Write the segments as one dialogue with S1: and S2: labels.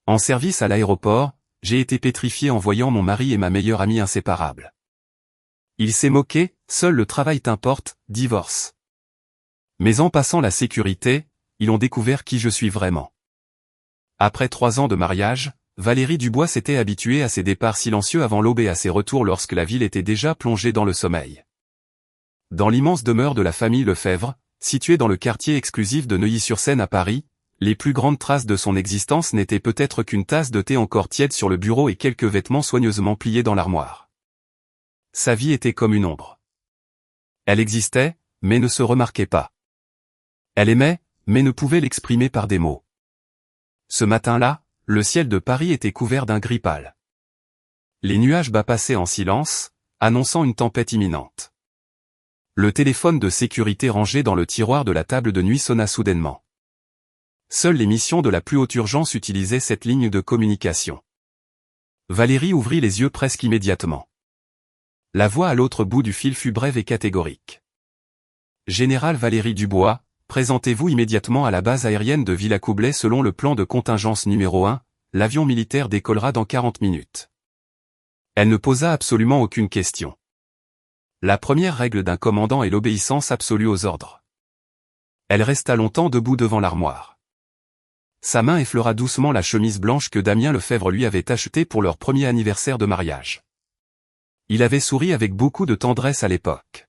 S1: En service à l'aéroport, j'ai été pétrifié en voyant mon mari et ma meilleure amie inséparables. Il s'est moqué, seul le travail t'importe, divorce. Mais en passant la sécurité, ils ont découvert qui je suis vraiment. Après 3 ans de mariage, Valérie Dubois s'était habituée à ses départs silencieux avant l'aube et à ses retours lorsque la ville était déjà plongée dans le sommeil. Dans l'immense demeure de la famille Lefebvre, située dans le quartier exclusif de Neuilly-sur-Seine à Paris, les plus grandes traces de son existence n'étaient peut-être qu'une tasse de thé encore tiède sur le bureau et quelques vêtements soigneusement pliés dans l'armoire. Sa vie était comme une ombre. Elle existait, mais ne se remarquait pas. Elle aimait, mais ne pouvait l'exprimer par des mots. Ce matin-là, le ciel de Paris était couvert d'un gris pâle. Les nuages bas passaient en silence, annonçant une tempête imminente. Le téléphone de sécurité rangé dans le tiroir de la table de nuit sonna soudainement. Seules les missions de la plus haute urgence utilisaient cette ligne de communication. Valérie ouvrit les yeux presque immédiatement. La voix à l'autre bout du fil fut brève et catégorique. Général Valérie Dubois, présentez-vous immédiatement à la base aérienne de Villacoublay selon le plan de contingence numéro 1, l'avion militaire décollera dans 40 minutes. Elle ne posa absolument aucune question. La première règle d'un commandant est l'obéissance absolue aux ordres. Elle resta longtemps debout devant l'armoire. Sa main effleura doucement la chemise blanche que Damien Lefebvre lui avait achetée pour leur premier anniversaire de mariage. Il avait souri avec beaucoup de tendresse à l'époque.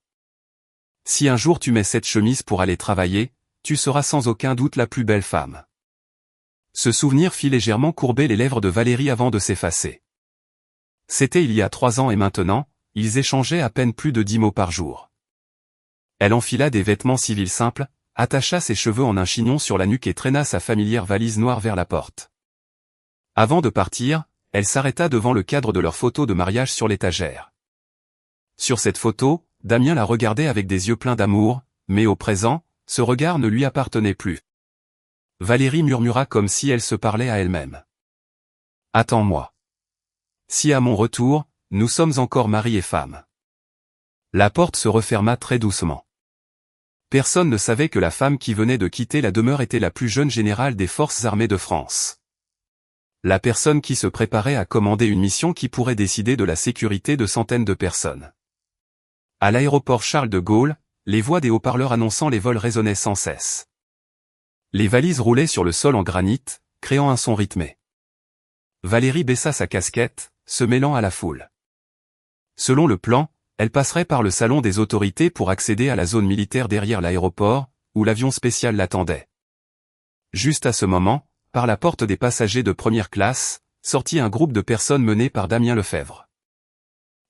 S1: Si un jour tu mets cette chemise pour aller travailler, tu seras sans aucun doute la plus belle femme. Ce souvenir fit légèrement courber les lèvres de Valérie avant de s'effacer. C'était il y a 3 ans et maintenant, ils échangeaient à peine plus de 10 mots par jour. Elle enfila des vêtements civils simples, attacha ses cheveux en un chignon sur la nuque et traîna sa familière valise noire vers la porte. Avant de partir, elle s'arrêta devant le cadre de leur photo de mariage sur l'étagère. Sur cette photo, Damien la regardait avec des yeux pleins d'amour, mais au présent, ce regard ne lui appartenait plus. Valérie murmura comme si elle se parlait à elle-même. « Attends-moi. Si à mon retour, nous sommes encore mari et femme. » La porte se referma très doucement. Personne ne savait que la femme qui venait de quitter la demeure était la plus jeune générale des forces armées de France. La personne qui se préparait à commander une mission qui pourrait décider de la sécurité de centaines de personnes. À l'aéroport Charles de Gaulle, les voix des haut-parleurs annonçant les vols résonnaient sans cesse. Les valises roulaient sur le sol en granit, créant un son rythmé. Valérie baissa sa casquette, se mêlant à la foule. Selon le plan, elle passerait par le salon des autorités pour accéder à la zone militaire derrière l'aéroport, où l'avion spécial l'attendait. Juste à ce moment, par la porte des passagers de première classe, sortit un groupe de personnes mené par Damien Lefebvre.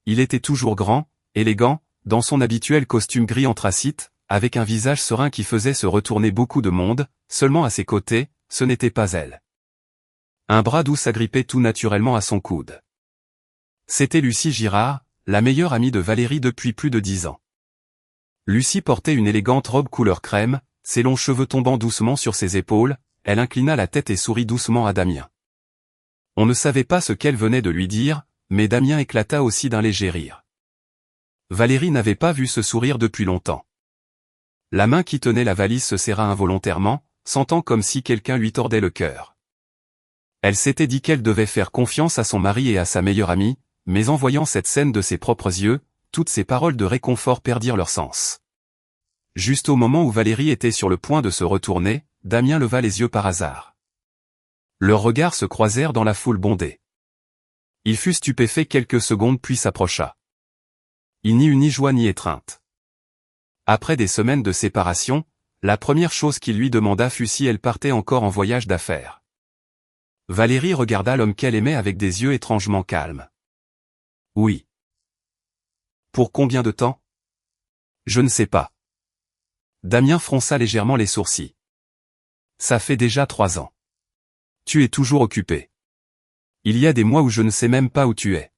S1: Il était toujours grand, élégant, dans son habituel costume gris anthracite, avec un visage serein qui faisait se retourner beaucoup de monde, seulement à ses côtés, ce n'était pas elle. Un bras doux s'agrippait tout naturellement à son coude. C'était Lucie Girard, la meilleure amie de Valérie depuis plus de 10 ans. Lucie portait une élégante robe couleur crème, ses longs cheveux tombant doucement sur ses épaules, elle inclina la tête et sourit doucement à Damien. On ne savait pas ce qu'elle venait de lui dire, mais Damien éclata aussi d'un léger rire. Valérie n'avait pas vu ce sourire depuis longtemps. La main qui tenait la valise se serra involontairement, sentant comme si quelqu'un lui tordait le cœur. Elle s'était dit qu'elle devait faire confiance à son mari et à sa meilleure amie, mais en voyant cette scène de ses propres yeux, toutes ses paroles de réconfort perdirent leur sens. Juste au moment où Valérie était sur le point de se retourner, Damien leva les yeux par hasard. Leurs regards se croisèrent dans la foule bondée. Il fut stupéfait quelques secondes puis s'approcha. Il n'y eut ni joie ni étreinte. Après des semaines de séparation, la première chose qu'il lui demanda fut si elle partait encore en voyage d'affaires. Valérie regarda l'homme qu'elle aimait avec des yeux étrangement calmes. Oui. Pour combien de temps? Je ne sais pas. Damien fronça légèrement les sourcils. Ça fait déjà 3 ans. Tu es toujours occupé. Il y a des mois où je ne sais même pas où tu es.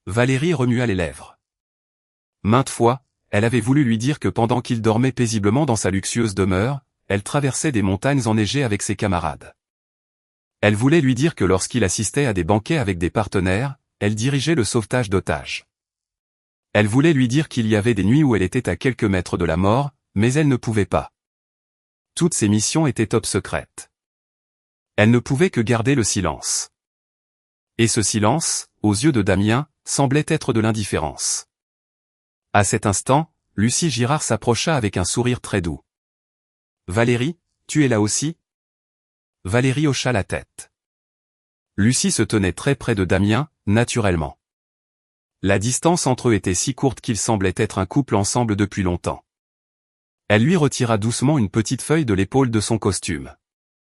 S1: Valérie remua les lèvres. Maintes fois, elle avait voulu lui dire que pendant qu'il dormait paisiblement dans sa luxueuse demeure, elle traversait des montagnes enneigées avec ses camarades. Elle voulait lui dire que lorsqu'il assistait à des banquets avec des partenaires, elle dirigeait le sauvetage d'otages. Elle voulait lui dire qu'il y avait des nuits où elle était à quelques mètres de la mort, mais elle ne pouvait pas. Toutes ses missions étaient top secrètes. Elle ne pouvait que garder le silence. Et ce silence, aux yeux de Damien, semblait être de l'indifférence. À cet instant, Lucie Girard s'approcha avec un sourire très doux. « Valérie, tu es là aussi ?» Valérie hocha la tête. Lucie se tenait très près de Damien, naturellement. La distance entre eux était si courte qu'ils semblaient être un couple ensemble depuis longtemps. Elle lui retira doucement une petite feuille de l'épaule de son costume.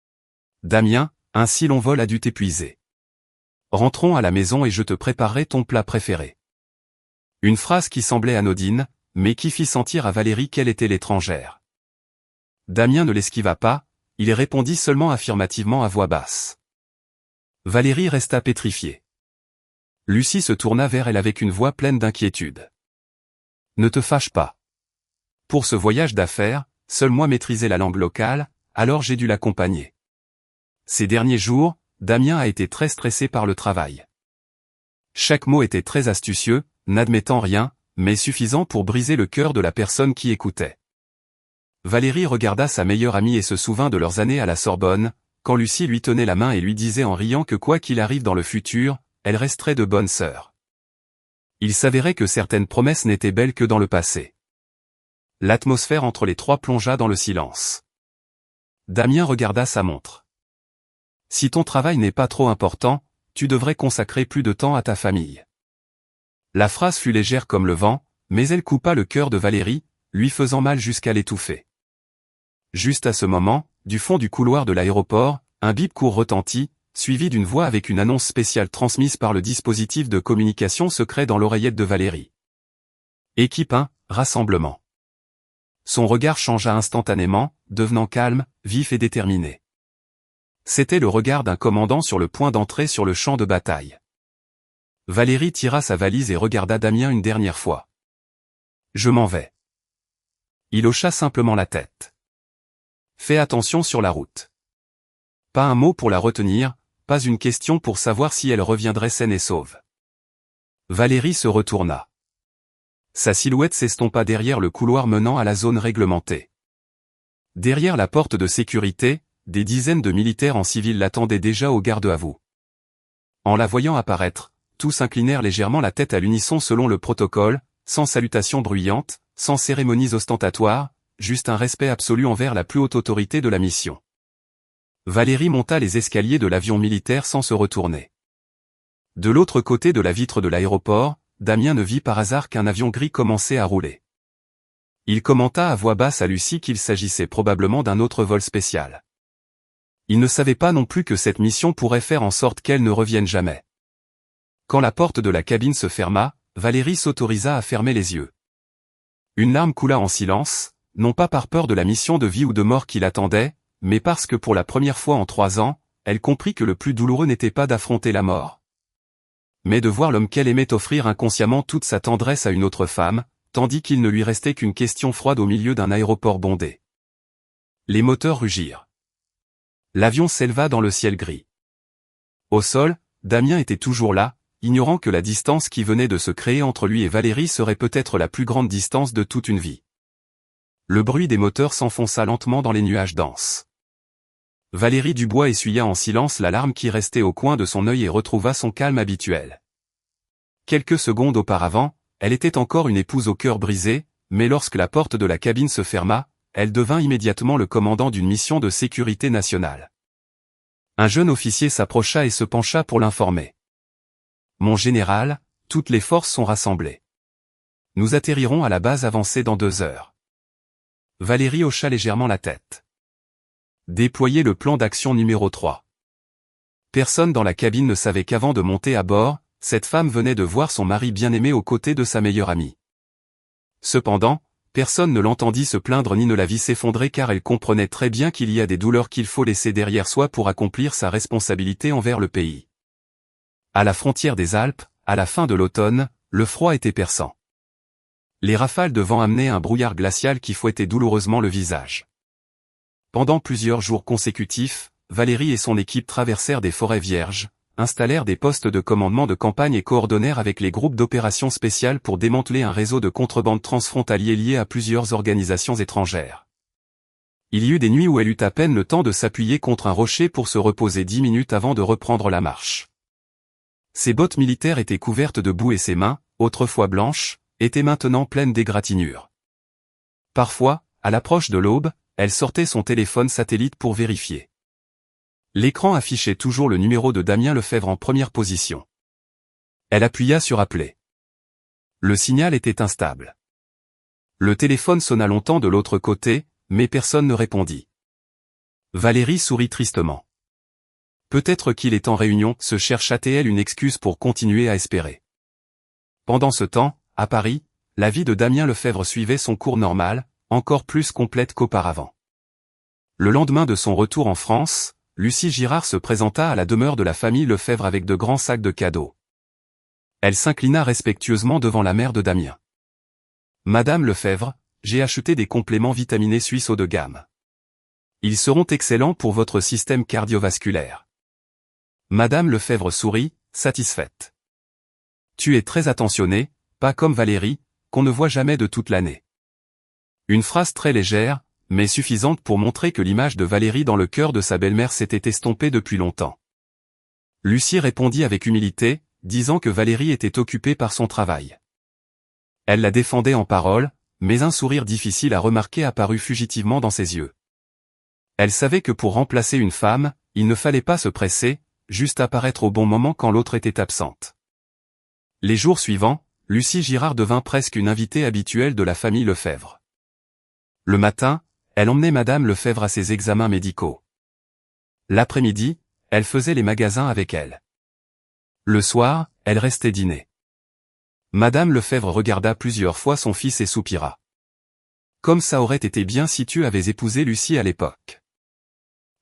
S1: « Damien, un si long vol a dû t'épuiser. Rentrons à la maison et je te préparerai ton plat préféré. » Une phrase qui semblait anodine, mais qui fit sentir à Valérie qu'elle était l'étrangère. Damien ne l'esquiva pas, il répondit seulement affirmativement à voix basse. Valérie resta pétrifiée. Lucie se tourna vers elle avec une voix pleine d'inquiétude. « Ne te fâche pas. Pour ce voyage d'affaires, seul moi maîtrisais la langue locale, alors j'ai dû l'accompagner. Ces derniers jours, Damien a été très stressé par le travail. Chaque mot était très astucieux, n'admettant rien, mais suffisant pour briser le cœur de la personne qui écoutait. » Valérie regarda sa meilleure amie et se souvint de leurs années à la Sorbonne, quand Lucie lui tenait la main et lui disait en riant que quoi qu'il arrive dans le futur, elle resterait de bonne sœur. Il s'avérait que certaines promesses n'étaient belles que dans le passé. L'atmosphère entre les trois plongea dans le silence. Damien regarda sa montre. « Si ton travail n'est pas trop important, tu devrais consacrer plus de temps à ta famille. » La phrase fut légère comme le vent, mais elle coupa le cœur de Valérie, lui faisant mal jusqu'à l'étouffer. Juste à ce moment, du fond du couloir de l'aéroport, un bip court retentit, suivi d'une voix avec une annonce spéciale transmise par le dispositif de communication secret dans l'oreillette de Valérie. Équipe 1, rassemblement. Son regard changea instantanément, devenant calme, vif et déterminé. C'était le regard d'un commandant sur le point d'entrer sur le champ de bataille. Valérie tira sa valise et regarda Damien une dernière fois. « Je m'en vais. » Il hocha simplement la tête. « Fais attention sur la route. » Pas un mot pour la retenir, pas une question pour savoir si elle reviendrait saine et sauve. Valérie se retourna. Sa silhouette s'estompa derrière le couloir menant à la zone réglementée. Derrière la porte de sécurité, des dizaines de militaires en civil l'attendaient déjà au garde-à-vous. En la voyant apparaître, tous inclinèrent légèrement la tête à l'unisson selon le protocole, sans salutation bruyante, sans cérémonies ostentatoires, juste un respect absolu envers la plus haute autorité de la mission. Valérie monta les escaliers de l'avion militaire sans se retourner. De l'autre côté de la vitre de l'aéroport, Damien ne vit par hasard qu'un avion gris commençait à rouler. Il commenta à voix basse à Lucie qu'il s'agissait probablement d'un autre vol spécial. Il ne savait pas non plus que cette mission pourrait faire en sorte qu'elle ne revienne jamais. Quand la porte de la cabine se ferma, Valérie s'autorisa à fermer les yeux. Une larme coula en silence, non pas par peur de la mission de vie ou de mort qui l'attendait, mais parce que pour la première fois en 3 ans, elle comprit que le plus douloureux n'était pas d'affronter la mort, mais de voir l'homme qu'elle aimait offrir inconsciemment toute sa tendresse à une autre femme, tandis qu'il ne lui restait qu'une question froide au milieu d'un aéroport bondé. Les moteurs rugirent. L'avion s'éleva dans le ciel gris. Au sol, Damien était toujours là, ignorant que la distance qui venait de se créer entre lui et Valérie serait peut-être la plus grande distance de toute une vie. Le bruit des moteurs s'enfonça lentement dans les nuages denses. Valérie Dubois essuya en silence la larme qui restait au coin de son œil et retrouva son calme habituel. Quelques secondes auparavant, elle était encore une épouse au cœur brisé, mais lorsque la porte de la cabine se ferma, elle devint immédiatement le commandant d'une mission de sécurité nationale. Un jeune officier s'approcha et se pencha pour l'informer. « Mon général, toutes les forces sont rassemblées. Nous atterrirons à la base avancée dans 2 heures. » Valérie hocha légèrement la tête. Déployer le plan d'action numéro 3. Personne dans la cabine ne savait qu'avant de monter à bord, cette femme venait de voir son mari bien-aimé aux côtés de sa meilleure amie. Cependant, personne ne l'entendit se plaindre ni ne la vit s'effondrer car elle comprenait très bien qu'il y a des douleurs qu'il faut laisser derrière soi pour accomplir sa responsabilité envers le pays. À la frontière des Alpes, à la fin de l'automne, le froid était perçant. Les rafales de vent amenaient un brouillard glacial qui fouettait douloureusement le visage. Pendant plusieurs jours consécutifs, Valérie et son équipe traversèrent des forêts vierges, installèrent des postes de commandement de campagne et coordonnèrent avec les groupes d'opérations spéciales pour démanteler un réseau de contrebande transfrontalier lié à plusieurs organisations étrangères. Il y eut des nuits où elle eut à peine le temps de s'appuyer contre un rocher pour se reposer 10 minutes avant de reprendre la marche. Ses bottes militaires étaient couvertes de boue et ses mains, autrefois blanches, étaient maintenant pleines d'égratignures. Parfois, à l'approche de l'aube, elle sortait son téléphone satellite pour vérifier. L'écran affichait toujours le numéro de Damien Lefebvre en première position. Elle appuya sur appeler. Le signal était instable. Le téléphone sonna longtemps de l'autre côté, mais personne ne répondit. Valérie sourit tristement. Peut-être qu'il est en réunion, se chercha-t-elle une excuse pour continuer à espérer. Pendant ce temps, à Paris, la vie de Damien Lefebvre suivait son cours normal, encore plus complète qu'auparavant. Le lendemain de son retour en France, Lucie Girard se présenta à la demeure de la famille Lefebvre avec de grands sacs de cadeaux. Elle s'inclina respectueusement devant la mère de Damien. « Madame Lefebvre, j'ai acheté des compléments vitaminés suisses haut de gamme. Ils seront excellents pour votre système cardiovasculaire. » Madame Lefebvre sourit, satisfaite. « Tu es très attentionnée, pas comme Valérie, qu'on ne voit jamais de toute l'année. » Une phrase très légère, mais suffisante pour montrer que l'image de Valérie dans le cœur de sa belle-mère s'était estompée depuis longtemps. Lucie répondit avec humilité, disant que Valérie était occupée par son travail. Elle la défendait en paroles, mais un sourire difficile à remarquer apparut fugitivement dans ses yeux. Elle savait que pour remplacer une femme, il ne fallait pas se presser, juste apparaître au bon moment quand l'autre était absente. Les jours suivants, Lucie Girard devint presque une invitée habituelle de la famille Lefebvre. Le matin, elle emmenait Madame Lefebvre à ses examens médicaux. L'après-midi, elle faisait les magasins avec elle. Le soir, elle restait dîner. Madame Lefebvre regarda plusieurs fois son fils et soupira. Comme ça aurait été bien si tu avais épousé Lucie à l'époque.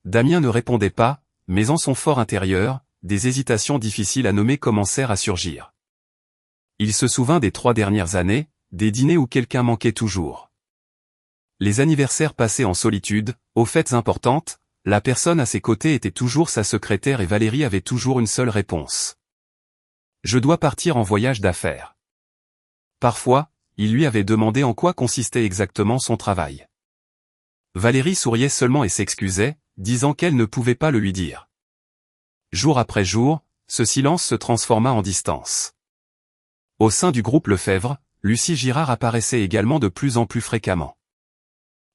S1: Damien ne répondait pas, mais en son fort intérieur, des hésitations difficiles à nommer commencèrent à surgir. Il se souvint des 3 dernières années, des dîners où quelqu'un manquait toujours. Les anniversaires passés en solitude, aux fêtes importantes, la personne à ses côtés était toujours sa secrétaire et Valérie avait toujours une seule réponse. « Je dois partir en voyage d'affaires. » Parfois, il lui avait demandé en quoi consistait exactement son travail. Valérie souriait seulement et s'excusait, disant qu'elle ne pouvait pas le lui dire. Jour après jour, ce silence se transforma en distance. Au sein du groupe Lefebvre, Lucie Girard apparaissait également de plus en plus fréquemment.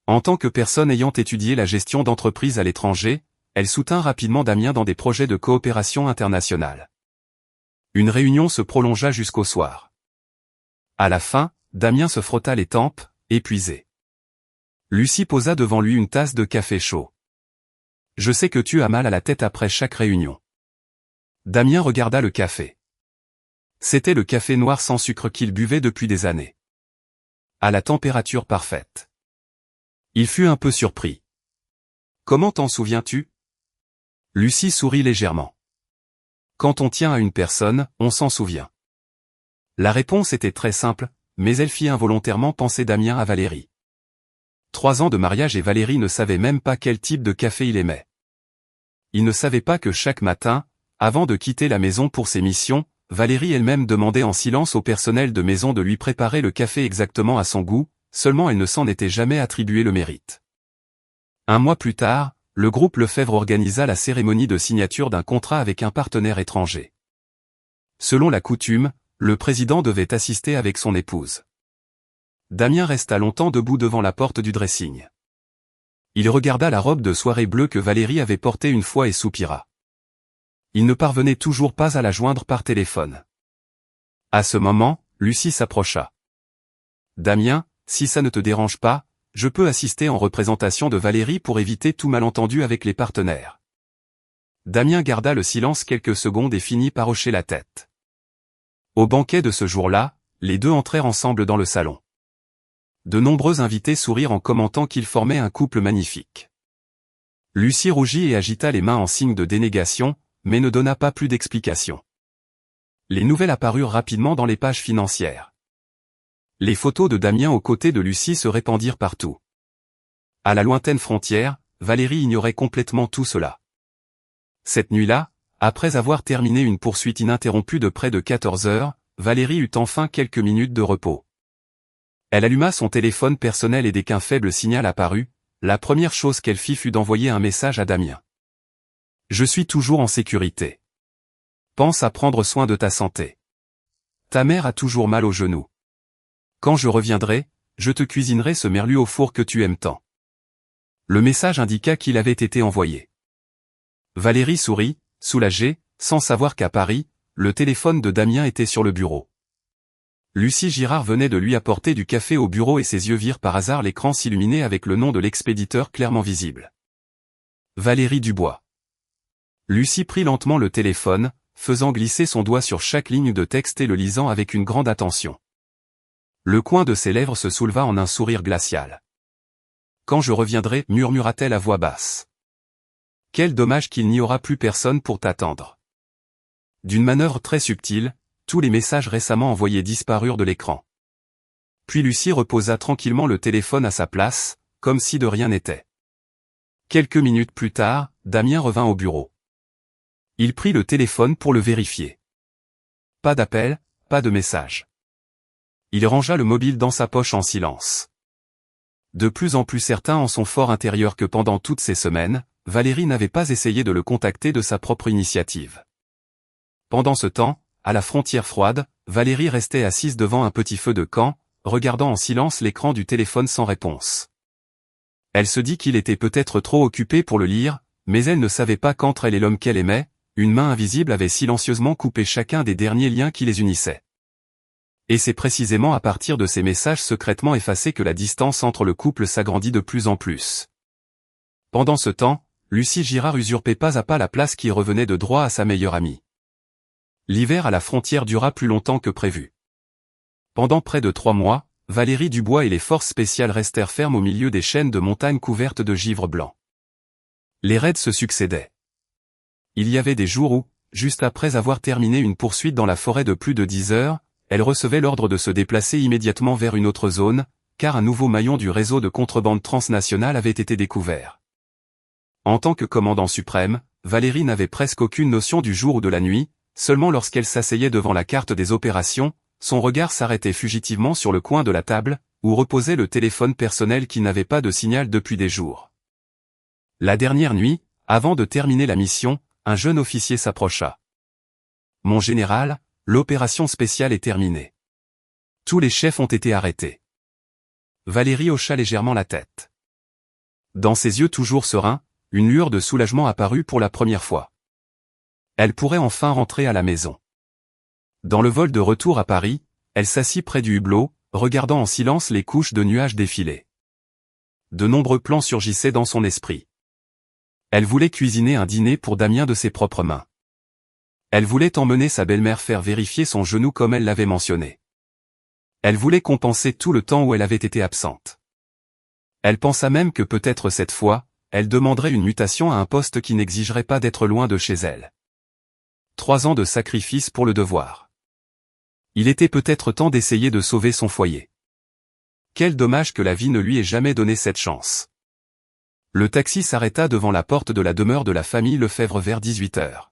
S1: En tant que personne ayant étudié la gestion d'entreprises à l'étranger, elle soutint rapidement Damien dans des projets de coopération internationale. Une réunion se prolongea jusqu'au soir. À la fin, Damien se frotta les tempes, épuisé. Lucie posa devant lui une tasse de café chaud. « Je sais que tu as mal à la tête après chaque réunion. » Damien regarda le café. C'était le café noir sans sucre qu'il buvait depuis des années. À la température parfaite. Il fut un peu surpris. « Comment t'en souviens-tu » Lucie sourit légèrement. « Quand on tient à une personne, on s'en souvient. » La réponse était très simple, mais elle fit involontairement penser Damien à Valérie. 3 ans de mariage et Valérie ne savait même pas quel type de café il aimait. Il ne savait pas que chaque matin, avant de quitter la maison pour ses missions, Valérie elle-même demandait en silence au personnel de maison de lui préparer le café exactement à son goût, seulement elle ne s'en était jamais attribué le mérite. 1 mois plus tard, le groupe Lefebvre organisa la cérémonie de signature d'un contrat avec un partenaire étranger. Selon la coutume, le président devait assister avec son épouse. Damien resta longtemps debout devant la porte du dressing. Il regarda la robe de soirée bleue que Valérie avait portée une fois et soupira. Il ne parvenait toujours pas à la joindre par téléphone. À ce moment, Lucie s'approcha. « Damien, si ça ne te dérange pas, je peux assister en représentation de Valérie pour éviter tout malentendu avec les partenaires. » Damien garda le silence quelques secondes et finit par hocher la tête. Au banquet de ce jour-là, les deux entrèrent ensemble dans le salon. De nombreux invités sourirent en commentant qu'ils formaient un couple magnifique. Lucie rougit et agita les mains en signe de dénégation, mais ne donna pas plus d'explications. Les nouvelles apparurent rapidement dans les pages financières. Les photos de Damien aux côtés de Lucie se répandirent partout. À la lointaine frontière, Valérie ignorait complètement tout cela. Cette nuit-là, après avoir terminé une poursuite ininterrompue de près de 14 heures, Valérie eut enfin quelques minutes de repos. Elle alluma son téléphone personnel et dès qu'un faible signal apparut, la première chose qu'elle fit fut d'envoyer un message à Damien. Je suis toujours en sécurité. Pense à prendre soin de ta santé. Ta mère a toujours mal au genou. Quand je reviendrai, je te cuisinerai ce merlu au four que tu aimes tant. Le message indiqua qu'il avait été envoyé. Valérie sourit, soulagée, sans savoir qu'à Paris, le téléphone de Damien était sur le bureau. Lucie Girard venait de lui apporter du café au bureau et ses yeux virent par hasard l'écran s'illuminer avec le nom de l'expéditeur clairement visible. Valérie Dubois. Lucie prit lentement le téléphone, faisant glisser son doigt sur chaque ligne de texte et le lisant avec une grande attention. Le coin de ses lèvres se souleva en un sourire glacial. « Quand je reviendrai, murmura-t-elle à voix basse. Quel dommage qu'il n'y aura plus personne pour t'attendre. » D'une manœuvre très subtile, tous les messages récemment envoyés disparurent de l'écran. Puis Lucie reposa tranquillement le téléphone à sa place, comme si de rien n'était. Quelques minutes plus tard, Damien revint au bureau. Il prit le téléphone pour le vérifier. Pas d'appel, pas de message. Il rangea le mobile dans sa poche en silence. De plus en plus certain en son fort intérieur que pendant toutes ces semaines, Valérie n'avait pas essayé de le contacter de sa propre initiative. Pendant ce temps, à la frontière froide, Valérie restait assise devant un petit feu de camp, regardant en silence l'écran du téléphone sans réponse. Elle se dit qu'il était peut-être trop occupé pour le lire, mais elle ne savait pas qu'entre elle et l'homme qu'elle aimait, une main invisible avait silencieusement coupé chacun des derniers liens qui les unissaient. Et c'est précisément à partir de ces messages secrètement effacés que la distance entre le couple s'agrandit de plus en plus. Pendant ce temps, Lucie Girard usurpait pas à pas la place qui revenait de droit à sa meilleure amie. L'hiver à la frontière dura plus longtemps que prévu. Pendant près de 3 mois, Valérie Dubois et les forces spéciales restèrent fermes au milieu des chaînes de montagnes couvertes de givre blanc. Les raids se succédaient. Il y avait des jours où, juste après avoir terminé une poursuite dans la forêt de plus de 10 heures, elle recevait l'ordre de se déplacer immédiatement vers une autre zone, car un nouveau maillon du réseau de contrebande transnationale avait été découvert. En tant que commandant suprême, Valérie n'avait presque aucune notion du jour ou de la nuit, seulement lorsqu'elle s'asseyait devant la carte des opérations, son regard s'arrêtait fugitivement sur le coin de la table, où reposait le téléphone personnel qui n'avait pas de signal depuis des jours. La dernière nuit, avant de terminer la mission, un jeune officier s'approcha. « Mon général, l'opération spéciale est terminée. Tous les chefs ont été arrêtés. » Valérie hocha légèrement la tête. Dans ses yeux toujours sereins, une lueur de soulagement apparut pour la première fois. Elle pourrait enfin rentrer à la maison. Dans le vol de retour à Paris, elle s'assit près du hublot, regardant en silence les couches de nuages défiler. De nombreux plans surgissaient dans son esprit. Elle voulait cuisiner un dîner pour Damien de ses propres mains. Elle voulait emmener sa belle-mère faire vérifier son genou comme elle l'avait mentionné. Elle voulait compenser tout le temps où elle avait été absente. Elle pensa même que peut-être cette fois, elle demanderait une mutation à un poste qui n'exigerait pas d'être loin de chez elle. 3 ans de sacrifice pour le devoir. Il était peut-être temps d'essayer de sauver son foyer. Quel dommage que la vie ne lui ait jamais donné cette chance. Le taxi s'arrêta devant la porte de la demeure de la famille Lefebvre vers 18 heures.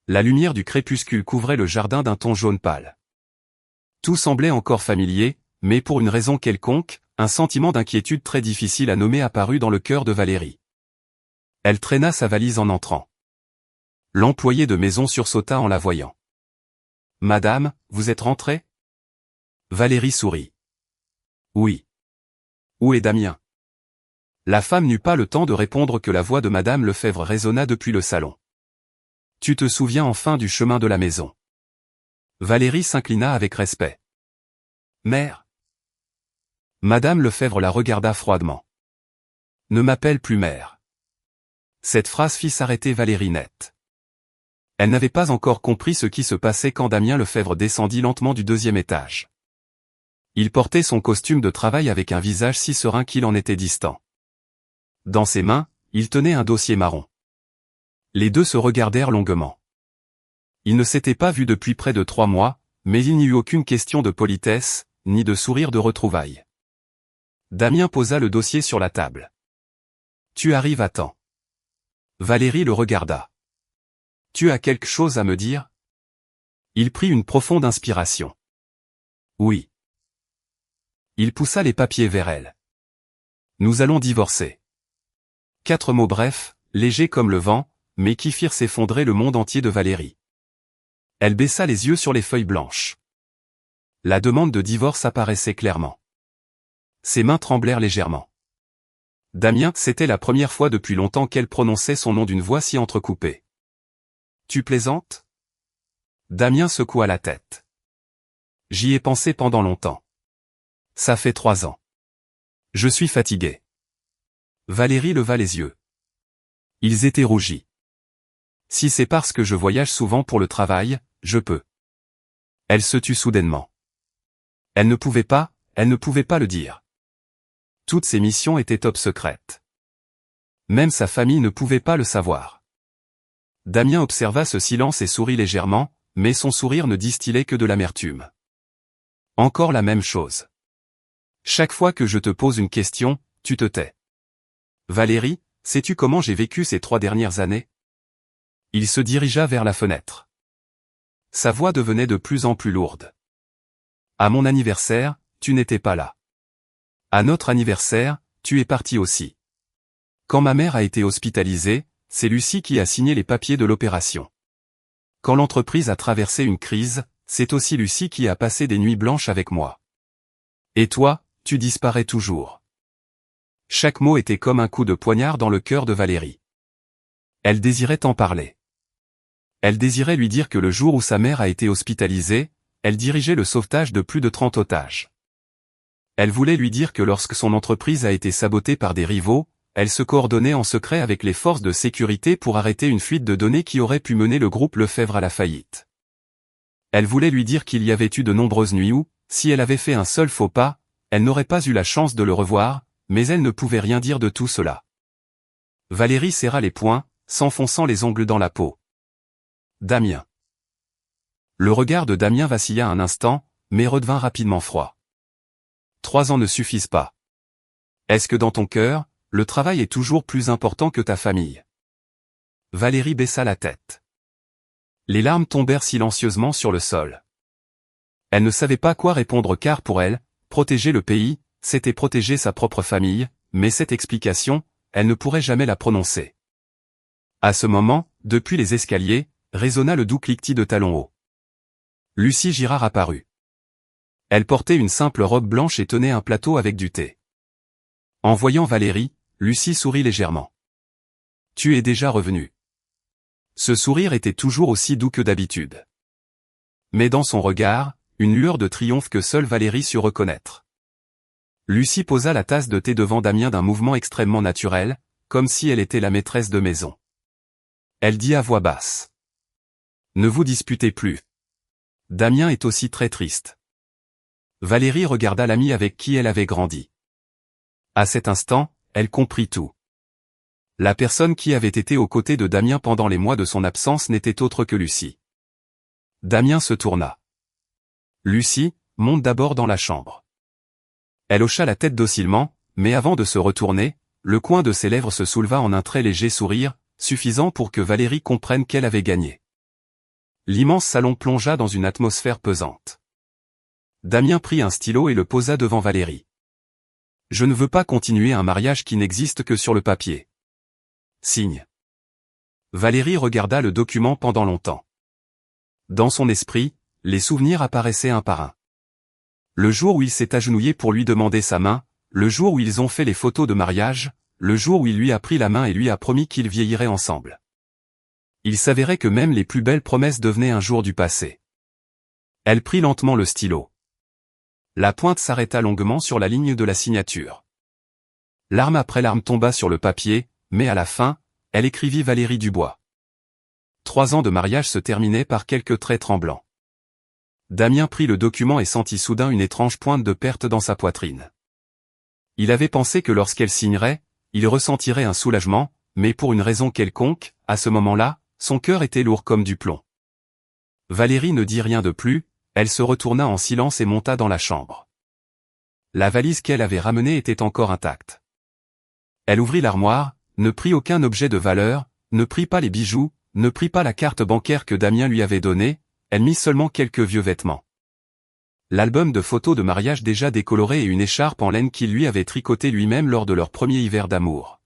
S1: La lumière du crépuscule couvrait le jardin d'un ton jaune pâle. Tout semblait encore familier, mais pour une raison quelconque, un sentiment d'inquiétude très difficile à nommer apparut dans le cœur de Valérie. Elle traîna sa valise en entrant. L'employé de maison sursauta en la voyant. « Madame, vous êtes rentrée ?» Valérie sourit. « Oui. »« Où est Damien ?» La femme n'eut pas le temps de répondre que la voix de Madame Lefebvre résonna depuis le salon. « Tu te souviens enfin du chemin de la maison ?» Valérie s'inclina avec respect. « Mère ?» Madame Lefebvre la regarda froidement. « Ne m'appelle plus mère. » Cette phrase fit s'arrêter Valérie net. Elle n'avait pas encore compris ce qui se passait quand Damien Lefebvre descendit lentement du 2e étage. Il portait son costume de travail avec un visage si serein qu'il en était distant. Dans ses mains, il tenait un dossier marron. Les deux se regardèrent longuement. Ils ne s'étaient pas vus depuis près de 3 mois, mais il n'y eut aucune question de politesse, ni de sourire de retrouvailles. Damien posa le dossier sur la table. « Tu arrives à temps. » Valérie le regarda. « Tu as quelque chose à me dire ?» Il prit une profonde inspiration. « Oui. » Il poussa les papiers vers elle. Nous allons divorcer. 4 mots brefs, légers comme le vent, mais qui firent s'effondrer le monde entier de Valérie. Elle baissa les yeux sur les feuilles blanches. La demande de divorce apparaissait clairement. Ses mains tremblèrent légèrement. Damien, c'était la première fois depuis longtemps qu'elle prononçait son nom d'une voix si entrecoupée. Tu plaisantes? Damien secoua la tête. J'y ai pensé pendant longtemps. Ça fait 3 ans. Je suis fatigué. Valérie leva les yeux. Ils étaient rougis. Si c'est parce que je voyage souvent pour le travail, je peux. Elle se tut soudainement. Elle ne pouvait pas le dire. Toutes ses missions étaient top secrètes. Même sa famille ne pouvait pas le savoir. Damien observa ce silence et sourit légèrement, mais son sourire ne distillait que de l'amertume. Encore la même chose. Chaque fois que je te pose une question, tu te tais. Valérie, sais-tu comment j'ai vécu ces 3 dernières années? Il se dirigea vers la fenêtre. Sa voix devenait de plus en plus lourde. À mon anniversaire, tu n'étais pas là. À notre anniversaire, tu es parti aussi. Quand ma mère a été hospitalisée, c'est Lucie qui a signé les papiers de l'opération. Quand l'entreprise a traversé une crise, c'est aussi Lucie qui a passé des nuits blanches avec moi. Et toi, tu disparais toujours. Chaque mot était comme un coup de poignard dans le cœur de Valérie. Elle désirait en parler. Elle désirait lui dire que le jour où sa mère a été hospitalisée, elle dirigeait le sauvetage de plus de 30 otages. Elle voulait lui dire que lorsque son entreprise a été sabotée par des rivaux, elle se coordonnait en secret avec les forces de sécurité pour arrêter une fuite de données qui aurait pu mener le groupe Lefebvre à la faillite. Elle voulait lui dire qu'il y avait eu de nombreuses nuits où, si elle avait fait un seul faux pas, elle n'aurait pas eu la chance de le revoir, mais elle ne pouvait rien dire de tout cela. Valérie serra les poings, s'enfonçant les ongles dans la peau. Damien. Le regard de Damien vacilla un instant, mais redevint rapidement froid. 3 ans ne suffisent pas. Est-ce que dans ton cœur, le travail est toujours plus important que ta famille? Valérie baissa la tête. Les larmes tombèrent silencieusement sur le sol. Elle ne savait pas quoi répondre car pour elle, protéger le pays, c'était protéger sa propre famille, mais cette explication, elle ne pourrait jamais la prononcer. À ce moment, depuis les escaliers, résonna le doux cliquetis de talons hauts. Lucie Girard apparut. Elle portait une simple robe blanche et tenait un plateau avec du thé. En voyant Valérie, Lucie sourit légèrement. Tu es déjà revenue. Ce sourire était toujours aussi doux que d'habitude. Mais dans son regard, une lueur de triomphe que seule Valérie sut reconnaître. Lucie posa la tasse de thé devant Damien d'un mouvement extrêmement naturel, comme si elle était la maîtresse de maison. Elle dit à voix basse. Ne vous disputez plus. Damien est aussi très triste. Valérie regarda l'ami avec qui elle avait grandi. À cet instant, elle comprit tout. La personne qui avait été aux côtés de Damien pendant les mois de son absence n'était autre que Lucie. Damien se tourna. Lucie, monte d'abord dans la chambre. Elle hocha la tête docilement, mais avant de se retourner, le coin de ses lèvres se souleva en un très léger sourire, suffisant pour que Valérie comprenne qu'elle avait gagné. L'immense salon plongea dans une atmosphère pesante. Damien prit un stylo et le posa devant Valérie. Je ne veux pas continuer un mariage qui n'existe que sur le papier. Signe. Valérie regarda le document pendant longtemps. Dans son esprit, les souvenirs apparaissaient un par un. Le jour où il s'est agenouillé pour lui demander sa main, le jour où ils ont fait les photos de mariage, le jour où il lui a pris la main et lui a promis qu'ils vieilliraient ensemble. Il s'avérait que même les plus belles promesses devenaient un jour du passé. Elle prit lentement le stylo. La pointe s'arrêta longuement sur la ligne de la signature. Larme après larme tomba sur le papier, mais à la fin, elle écrivit Valérie Dubois. 3 ans de mariage se terminaient par quelques traits tremblants. Damien prit le document et sentit soudain une étrange pointe de perte dans sa poitrine. Il avait pensé que lorsqu'elle signerait, il ressentirait un soulagement, mais pour une raison quelconque, à ce moment-là, son cœur était lourd comme du plomb. Valérie ne dit rien de plus, elle se retourna en silence et monta dans la chambre. La valise qu'elle avait ramenée était encore intacte. Elle ouvrit l'armoire, ne prit aucun objet de valeur, ne prit pas les bijoux, ne prit pas la carte bancaire que Damien lui avait donnée, elle mit seulement quelques vieux vêtements. l'album de photos de mariage déjà décoloré et une écharpe en laine qu'il lui avait tricoté lui-même lors de leur premier hiver d'amour.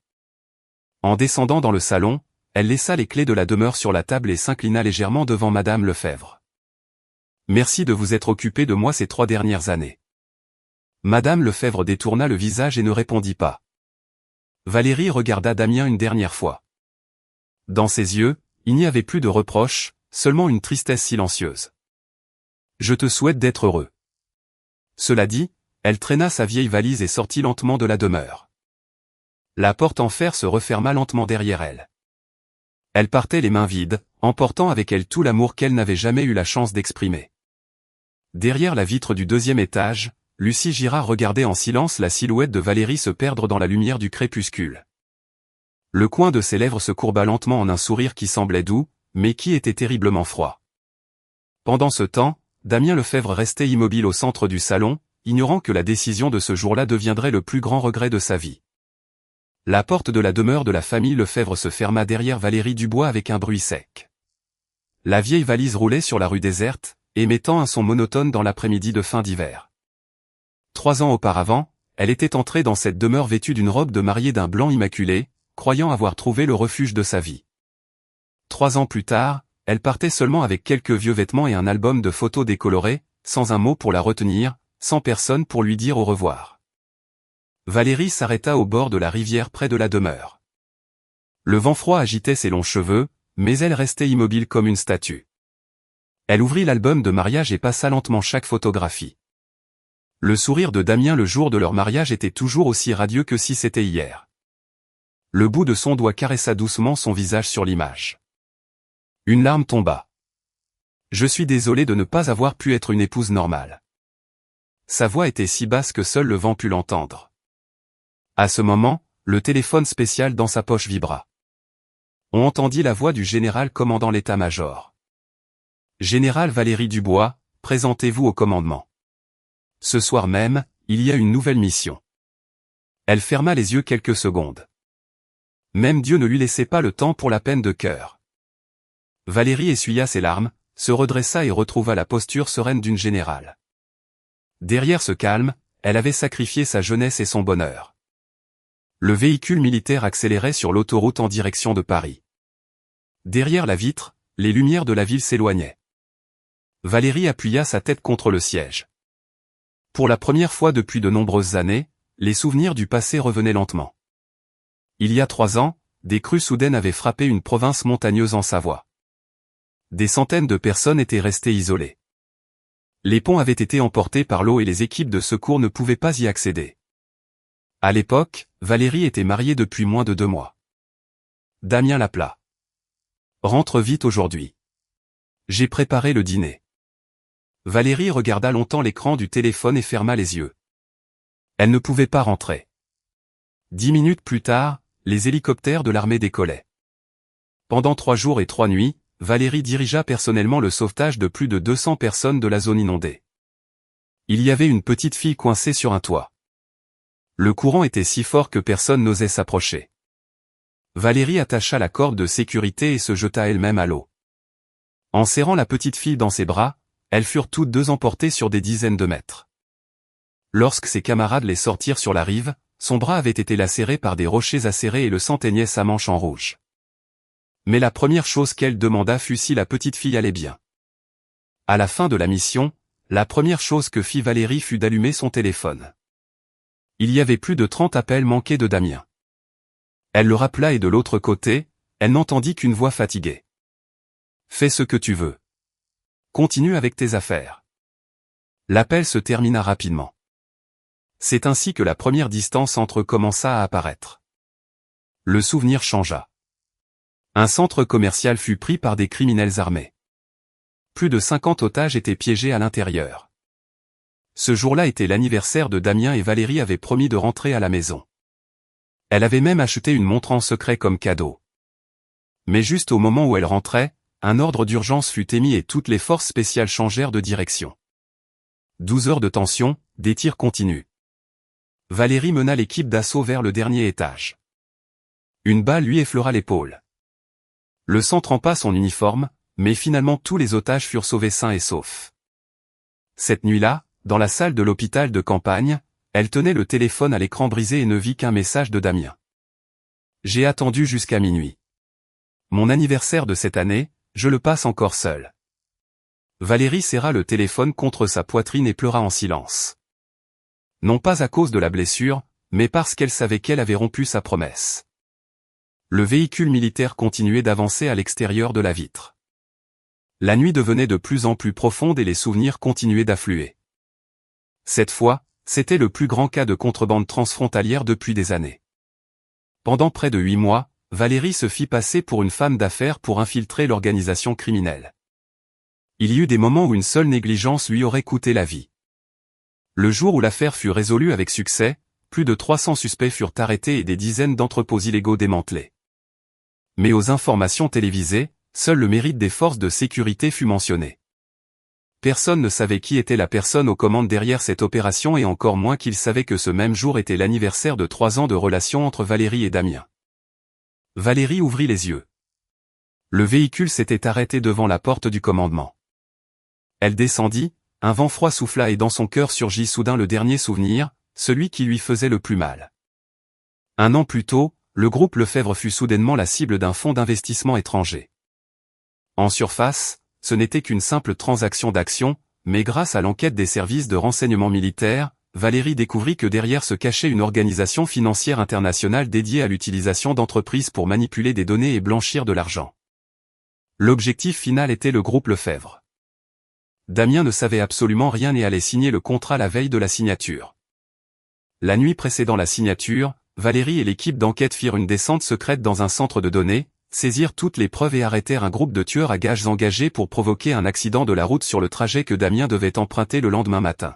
S1: En descendant dans le salon, elle laissa les clés de la demeure sur la table et s'inclina légèrement devant Madame Lefebvre. « Merci de vous être occupé de moi ces 3 dernières années. » Madame Lefebvre détourna le visage et ne répondit pas. Valérie regarda Damien une dernière fois. Dans ses yeux, il n'y avait plus de reproches, seulement une tristesse silencieuse. « Je te souhaite d'être heureux. » Cela dit, elle traîna sa vieille valise et sortit lentement de la demeure. La porte en fer se referma lentement derrière elle. Elle partait les mains vides, emportant avec elle tout l'amour qu'elle n'avait jamais eu la chance d'exprimer. Derrière la vitre du 2e étage, Lucie Girard regardait en silence la silhouette de Valérie se perdre dans la lumière du crépuscule. Le coin de ses lèvres se courba lentement en un sourire qui semblait doux, mais qui était terriblement froid. Pendant ce temps, Damien Lefebvre restait immobile au centre du salon, ignorant que la décision de ce jour-là deviendrait le plus grand regret de sa vie. La porte de la demeure de la famille Lefebvre se ferma derrière Valérie Dubois avec un bruit sec. La vieille valise roulait sur la rue déserte, émettant un son monotone dans l'après-midi de fin d'hiver. 3 ans auparavant, elle était entrée dans cette demeure vêtue d'une robe de mariée d'un blanc immaculé, croyant avoir trouvé le refuge de sa vie. 3 ans plus tard, elle partait seulement avec quelques vieux vêtements et un album de photos décolorées, sans un mot pour la retenir, sans personne pour lui dire au revoir. Valérie s'arrêta au bord de la rivière près de la demeure. Le vent froid agitait ses longs cheveux, mais elle restait immobile comme une statue. Elle ouvrit l'album de mariage et passa lentement chaque photographie. Le sourire de Damien le jour de leur mariage était toujours aussi radieux que si c'était hier. Le bout de son doigt caressa doucement son visage sur l'image. Une larme tomba. « Je suis désolé de ne pas avoir pu être une épouse normale. » Sa voix était si basse que seul le vent put l'entendre. À ce moment, le téléphone spécial dans sa poche vibra. On entendit la voix du général commandant l'état-major. « Général Valérie Dubois, présentez-vous au commandement. Ce soir même, il y a une nouvelle mission. » Elle ferma les yeux quelques secondes. Même Dieu ne lui laissait pas le temps pour la peine de cœur. Valérie essuya ses larmes, se redressa et retrouva la posture sereine d'une générale. Derrière ce calme, elle avait sacrifié sa jeunesse et son bonheur. Le véhicule militaire accélérait sur l'autoroute en direction de Paris. Derrière la vitre, les lumières de la ville s'éloignaient. Valérie appuya sa tête contre le siège. Pour la première fois depuis de nombreuses années, les souvenirs du passé revenaient lentement. Il y a 3 ans, des crues soudaines avaient frappé une province montagneuse en Savoie. Des centaines de personnes étaient restées isolées. Les ponts avaient été emportés par l'eau et les équipes de secours ne pouvaient pas y accéder. À l'époque, Valérie était mariée depuis moins de 2 mois. Damien l'appela. « Rentre vite aujourd'hui. J'ai préparé le dîner. » Valérie regarda longtemps l'écran du téléphone et ferma les yeux. Elle ne pouvait pas rentrer. 10 minutes plus tard, les hélicoptères de l'armée décollaient. Pendant 3 jours et 3 nuits, Valérie dirigea personnellement le sauvetage de plus de 200 personnes de la zone inondée. Il y avait une petite fille coincée sur un toit. Le courant était si fort que personne n'osait s'approcher. Valérie attacha la corde de sécurité et se jeta elle-même à l'eau. En serrant la petite fille dans ses bras, elles furent toutes 2 emportées sur des dizaines de mètres. Lorsque ses camarades les sortirent sur la rive, son bras avait été lacéré par des rochers acérés et le sang teignait sa manche en rouge. Mais la première chose qu'elle demanda fut si la petite fille allait bien. À la fin de la mission, la première chose que fit Valérie fut d'allumer son téléphone. Il y avait plus de 30 appels manqués de Damien. Elle le rappela et de l'autre côté, elle n'entendit qu'une voix fatiguée. « Fais ce que tu veux. Continue avec tes affaires. » L'appel se termina rapidement. C'est ainsi que la première distance entre eux commença à apparaître. Le souvenir changea. Un centre commercial fut pris par des criminels armés. Plus de 50 otages étaient piégés à l'intérieur. Ce jour-là était l'anniversaire de Damien et Valérie avait promis de rentrer à la maison. Elle avait même acheté une montre en secret comme cadeau. Mais juste au moment où elle rentrait, un ordre d'urgence fut émis et toutes les forces spéciales changèrent de direction. 12 heures de tension, des tirs continus. Valérie mena l'équipe d'assaut vers le dernier étage. Une balle lui effleura l'épaule. Le sang trempa son uniforme, mais finalement tous les otages furent sauvés sains et saufs. Cette nuit-là, dans la salle de l'hôpital de campagne, elle tenait le téléphone à l'écran brisé et ne vit qu'un message de Damien. J'ai attendu jusqu'à minuit. Mon anniversaire de cette année, je le passe encore seul. Valérie serra le téléphone contre sa poitrine et pleura en silence. Non pas à cause de la blessure, mais parce qu'elle savait qu'elle avait rompu sa promesse. Le véhicule militaire continuait d'avancer à l'extérieur de la vitre. La nuit devenait de plus en plus profonde et les souvenirs continuaient d'affluer. Cette fois, c'était le plus grand cas de contrebande transfrontalière depuis des années. Pendant près de 8 mois, Valérie se fit passer pour une femme d'affaires pour infiltrer l'organisation criminelle. Il y eut des moments où une seule négligence lui aurait coûté la vie. Le jour où l'affaire fut résolue avec succès, plus de 300 suspects furent arrêtés et des dizaines d'entrepôts illégaux démantelés. Mais aux informations télévisées, seul le mérite des forces de sécurité fut mentionné. Personne ne savait qui était la personne aux commandes derrière cette opération et encore moins qu'il savait que ce même jour était l'anniversaire de 3 ans de relation entre Valérie et Damien. Valérie ouvrit les yeux. Le véhicule s'était arrêté devant la porte du commandement. Elle descendit, un vent froid souffla et dans son cœur surgit soudain le dernier souvenir, celui qui lui faisait le plus mal. 1 an plus tôt, le groupe Lefebvre fut soudainement la cible d'un fonds d'investissement étranger. En surface, ce n'était qu'une simple transaction d'actions, mais grâce à l'enquête des services de renseignement militaire, Valérie découvrit que derrière se cachait une organisation financière internationale dédiée à l'utilisation d'entreprises pour manipuler des données et blanchir de l'argent. L'objectif final était le groupe Lefebvre. Damien ne savait absolument rien et allait signer le contrat la veille de la signature. La nuit précédant la signature, Valérie et l'équipe d'enquête firent une descente secrète dans un centre de données, saisirent toutes les preuves et arrêtèrent un groupe de tueurs à gages engagés pour provoquer un accident de la route sur le trajet que Damien devait emprunter le lendemain matin.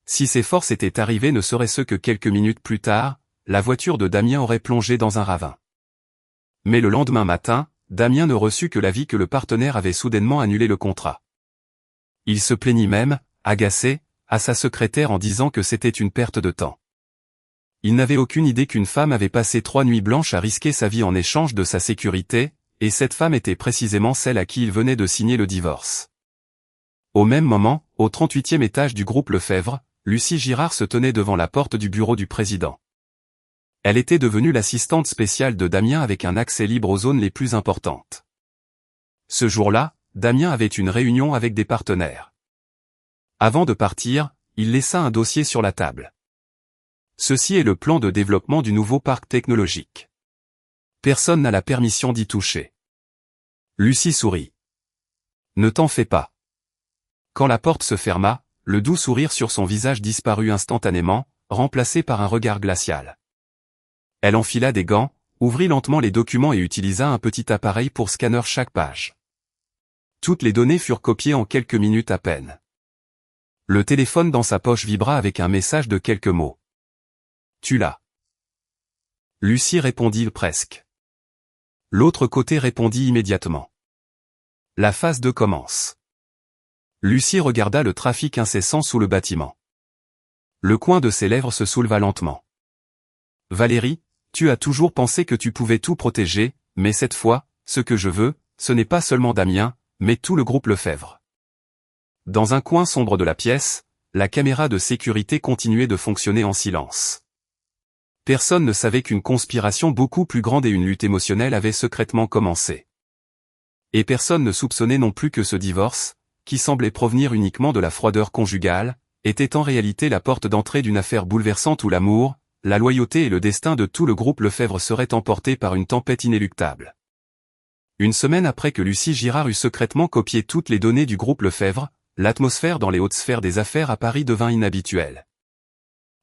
S1: Si ces forces étaient arrivées ne serait-ce que quelques minutes plus tard, la voiture de Damien aurait plongé dans un ravin. Mais le lendemain matin, Damien ne reçut que l'avis que le partenaire avait soudainement annulé le contrat. Il se plaignit même, agacé, à sa secrétaire en disant que c'était une perte de temps. Il n'avait aucune idée qu'une femme avait passé 3 nuits blanches à risquer sa vie en échange de sa sécurité, et cette femme était précisément celle à qui il venait de signer le divorce. Au même moment, au 38e étage du groupe Lefebvre, Lucie Girard se tenait devant la porte du bureau du président. Elle était devenue l'assistante spéciale de Damien avec un accès libre aux zones les plus importantes. Ce jour-là, Damien avait une réunion avec des partenaires. Avant de partir, il laissa un dossier sur la table. Ceci est le plan de développement du nouveau parc technologique. Personne n'a la permission d'y toucher. Lucie sourit. Ne t'en fais pas. Quand la porte se ferma, le doux sourire sur son visage disparut instantanément, remplacé par un regard glacial. Elle enfila des gants, ouvrit lentement les documents et utilisa un petit appareil pour scanner chaque page. Toutes les données furent copiées en quelques minutes à peine. Le téléphone dans sa poche vibra avec un message de quelques mots. Tu l'as. Lucie répondit presque. L'autre côté répondit immédiatement. La phase 2 commence. Lucie regarda le trafic incessant sous le bâtiment. Le coin de ses lèvres se souleva lentement. Valérie, tu as toujours pensé que tu pouvais tout protéger, mais cette fois, ce que je veux, ce n'est pas seulement Damien, mais tout le groupe Lefebvre. Dans un coin sombre de la pièce, la caméra de sécurité continuait de fonctionner en silence. Personne ne savait qu'une conspiration beaucoup plus grande et une lutte émotionnelle avaient secrètement commencé. Et personne ne soupçonnait non plus que ce divorce, qui semblait provenir uniquement de la froideur conjugale, était en réalité la porte d'entrée d'une affaire bouleversante où l'amour, la loyauté et le destin de tout le groupe Lefebvre seraient emportés par une tempête inéluctable. Une semaine après que Lucie Girard eut secrètement copié toutes les données du groupe Lefebvre, l'atmosphère dans les hautes sphères des affaires à Paris devint inhabituelle.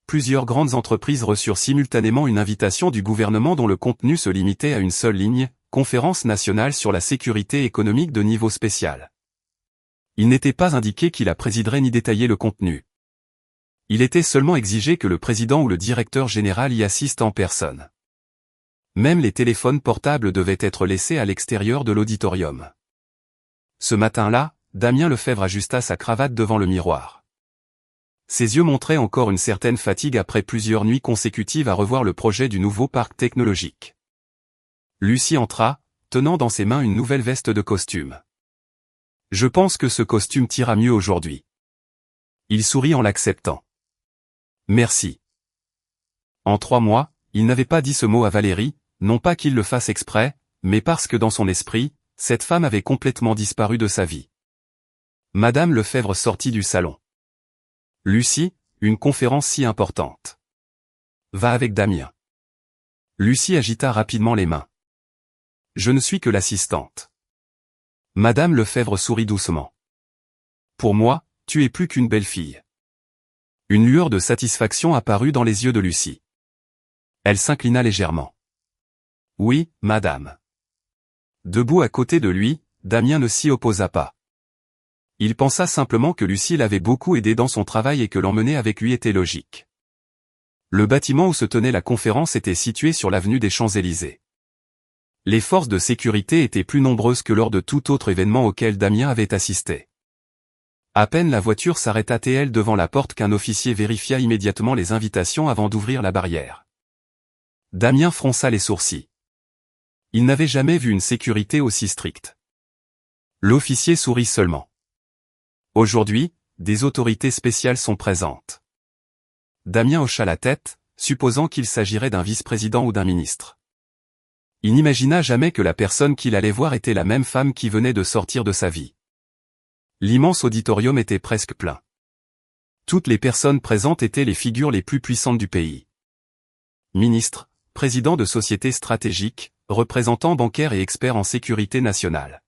S1: Plusieurs grandes entreprises reçurent simultanément une invitation du gouvernement dont le contenu se limitait à une seule ligne, Conférence nationale sur la sécurité économique de niveau spécial. Il n'était pas indiqué qui la présiderait ni détaillé le contenu. Il était seulement exigé que le président ou le directeur général y assiste en personne. Même les téléphones portables devaient être laissés à l'extérieur de l'auditorium. Ce matin-là, Damien Lefebvre ajusta sa cravate devant le miroir. Ses yeux montraient encore une certaine fatigue après plusieurs nuits consécutives à revoir le projet du nouveau parc technologique. Lucie entra, tenant dans ses mains une nouvelle veste de costume. Je pense que ce costume t'ira mieux aujourd'hui. Il sourit en l'acceptant. Merci. En 3 mois, il n'avait pas dit ce mot à Valérie, non pas qu'il le fasse exprès, mais parce que dans son esprit, cette femme avait complètement disparu de sa vie. Madame Lefebvre sortit du salon. Lucie, une conférence si importante. Va avec Damien. Lucie agita rapidement les mains. Je ne suis que l'assistante. Madame Lefebvre sourit doucement. Pour moi, tu es plus qu'une belle fille. Une lueur de satisfaction apparut dans les yeux de Lucie. Elle s'inclina légèrement. Oui, madame. Debout à côté de lui, Damien ne s'y opposa pas. Il pensa simplement que Lucie l'avait beaucoup aidé dans son travail et que l'emmener avec lui était logique. Le bâtiment où se tenait la conférence était situé sur l'avenue des Champs-Élysées. Les forces de sécurité étaient plus nombreuses que lors de tout autre événement auquel Damien avait assisté. À peine la voiture s'arrêta-t-elle devant la porte qu'un officier vérifia immédiatement les invitations avant d'ouvrir la barrière. Damien fronça les sourcils. Il n'avait jamais vu une sécurité aussi stricte. L'officier sourit seulement. Aujourd'hui, des autorités spéciales sont présentes. Damien hocha la tête, supposant qu'il s'agirait d'un vice-président ou d'un ministre. Il n'imagina jamais que la personne qu'il allait voir était la même femme qui venait de sortir de sa vie. L'immense auditorium était presque plein. Toutes les personnes présentes étaient les figures les plus puissantes du pays. Ministres, présidents de sociétés stratégiques, représentants bancaires et experts en sécurité nationale.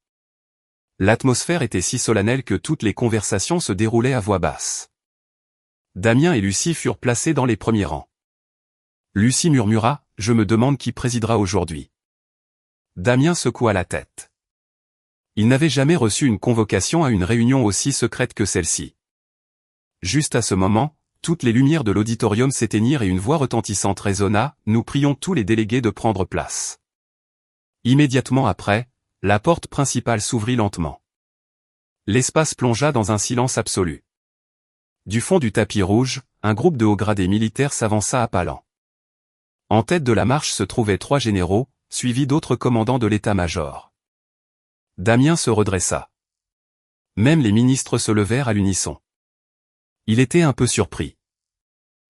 S1: L'atmosphère était si solennelle que toutes les conversations se déroulaient à voix basse. Damien et Lucie furent placés dans les premiers rangs. Lucie murmura, « Je me demande qui présidera aujourd'hui. » Damien secoua la tête. Il n'avait jamais reçu une convocation à une réunion aussi secrète que celle-ci. Juste à ce moment, toutes les lumières de l'auditorium s'éteignirent et une voix retentissante résonna, « Nous prions tous les délégués de prendre place. » Immédiatement après, la porte principale s'ouvrit lentement. L'espace plongea dans un silence absolu. Du fond du tapis rouge, un groupe de hauts gradés militaires s'avança à pas lents. En tête de la marche se trouvaient 3 généraux, suivis d'autres commandants de l'état-major. Damien se redressa. Même les ministres se levèrent à l'unisson. Il était un peu surpris.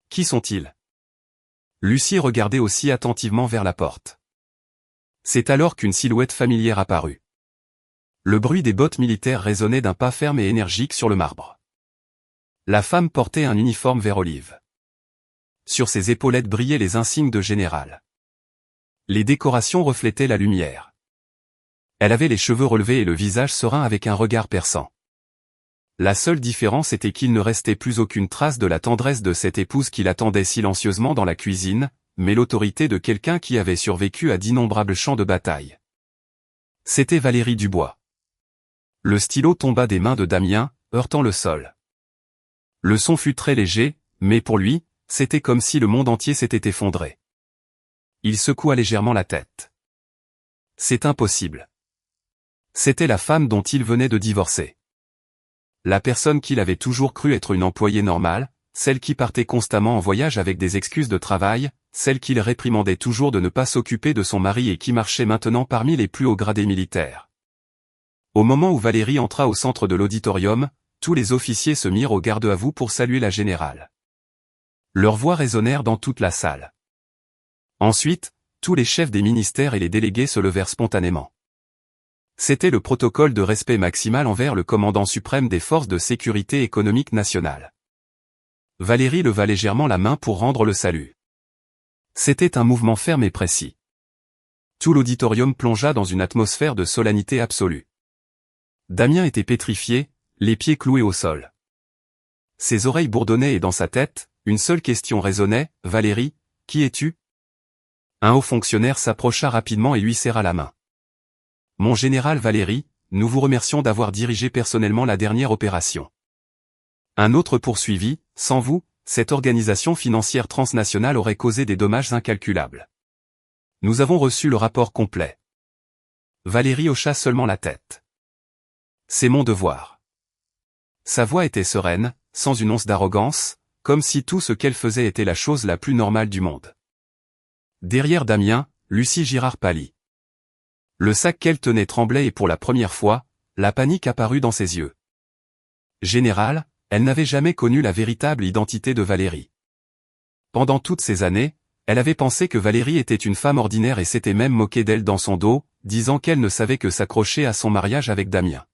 S1: Qui sont-ils? Lucie regardait aussi attentivement vers la porte. C'est alors qu'une silhouette familière apparut. Le bruit des bottes militaires résonnait d'un pas ferme et énergique sur le marbre. La femme portait un uniforme vert olive. Sur ses épaulettes brillaient les insignes de général. Les décorations reflétaient la lumière. Elle avait les cheveux relevés et le visage serein avec un regard perçant. La seule différence était qu'il ne restait plus aucune trace de la tendresse de cette épouse qui l'attendait silencieusement dans la cuisine, mais l'autorité de quelqu'un qui avait survécu à d'innombrables champs de bataille. C'était Valérie Dubois. Le stylo tomba des mains de Damien, heurtant le sol. Le son fut très léger, mais pour lui, c'était comme si le monde entier s'était effondré. Il secoua légèrement la tête. C'est impossible. C'était la femme dont il venait de divorcer. La personne qu'il avait toujours cru être une employée normale, celle qui partait constamment en voyage avec des excuses de travail, celle qu'il réprimandait toujours de ne pas s'occuper de son mari et qui marchait maintenant parmi les plus hauts gradés militaires. Au moment où Valérie entra au centre de l'auditorium, tous les officiers se mirent au garde-à-vous pour saluer la générale. Leurs voix résonnèrent dans toute la salle. Ensuite, tous les chefs des ministères et les délégués se levèrent spontanément. C'était le protocole de respect maximal envers le commandant suprême des forces de sécurité économique nationale. Valérie leva légèrement la main pour rendre le salut. C'était un mouvement ferme et précis. Tout l'auditorium plongea dans une atmosphère de solennité absolue. Damien était pétrifié, les pieds cloués au sol. Ses oreilles bourdonnaient et dans sa tête, une seule question résonnait, « Valérie, qui es-tu » Un haut fonctionnaire s'approcha rapidement et lui serra la main. « Mon général Valérie, nous vous remercions d'avoir dirigé personnellement la dernière opération. » Un autre poursuivit, « Sans vous, cette organisation financière transnationale aurait causé des dommages incalculables. Nous avons reçu le rapport complet. » Valérie hocha seulement la tête. « C'est mon devoir. » Sa voix était sereine, sans une once d'arrogance, comme si tout ce qu'elle faisait était la chose la plus normale du monde. Derrière Damien, Lucie Girard pâlit. Le sac qu'elle tenait tremblait et pour la première fois, la panique apparut dans ses yeux. « Général, elle n'avait jamais connu la véritable identité de Valérie. Pendant toutes ces années, elle avait pensé que Valérie était une femme ordinaire et s'était même moquée d'elle dans son dos, disant qu'elle ne savait que s'accrocher à son mariage avec Damien.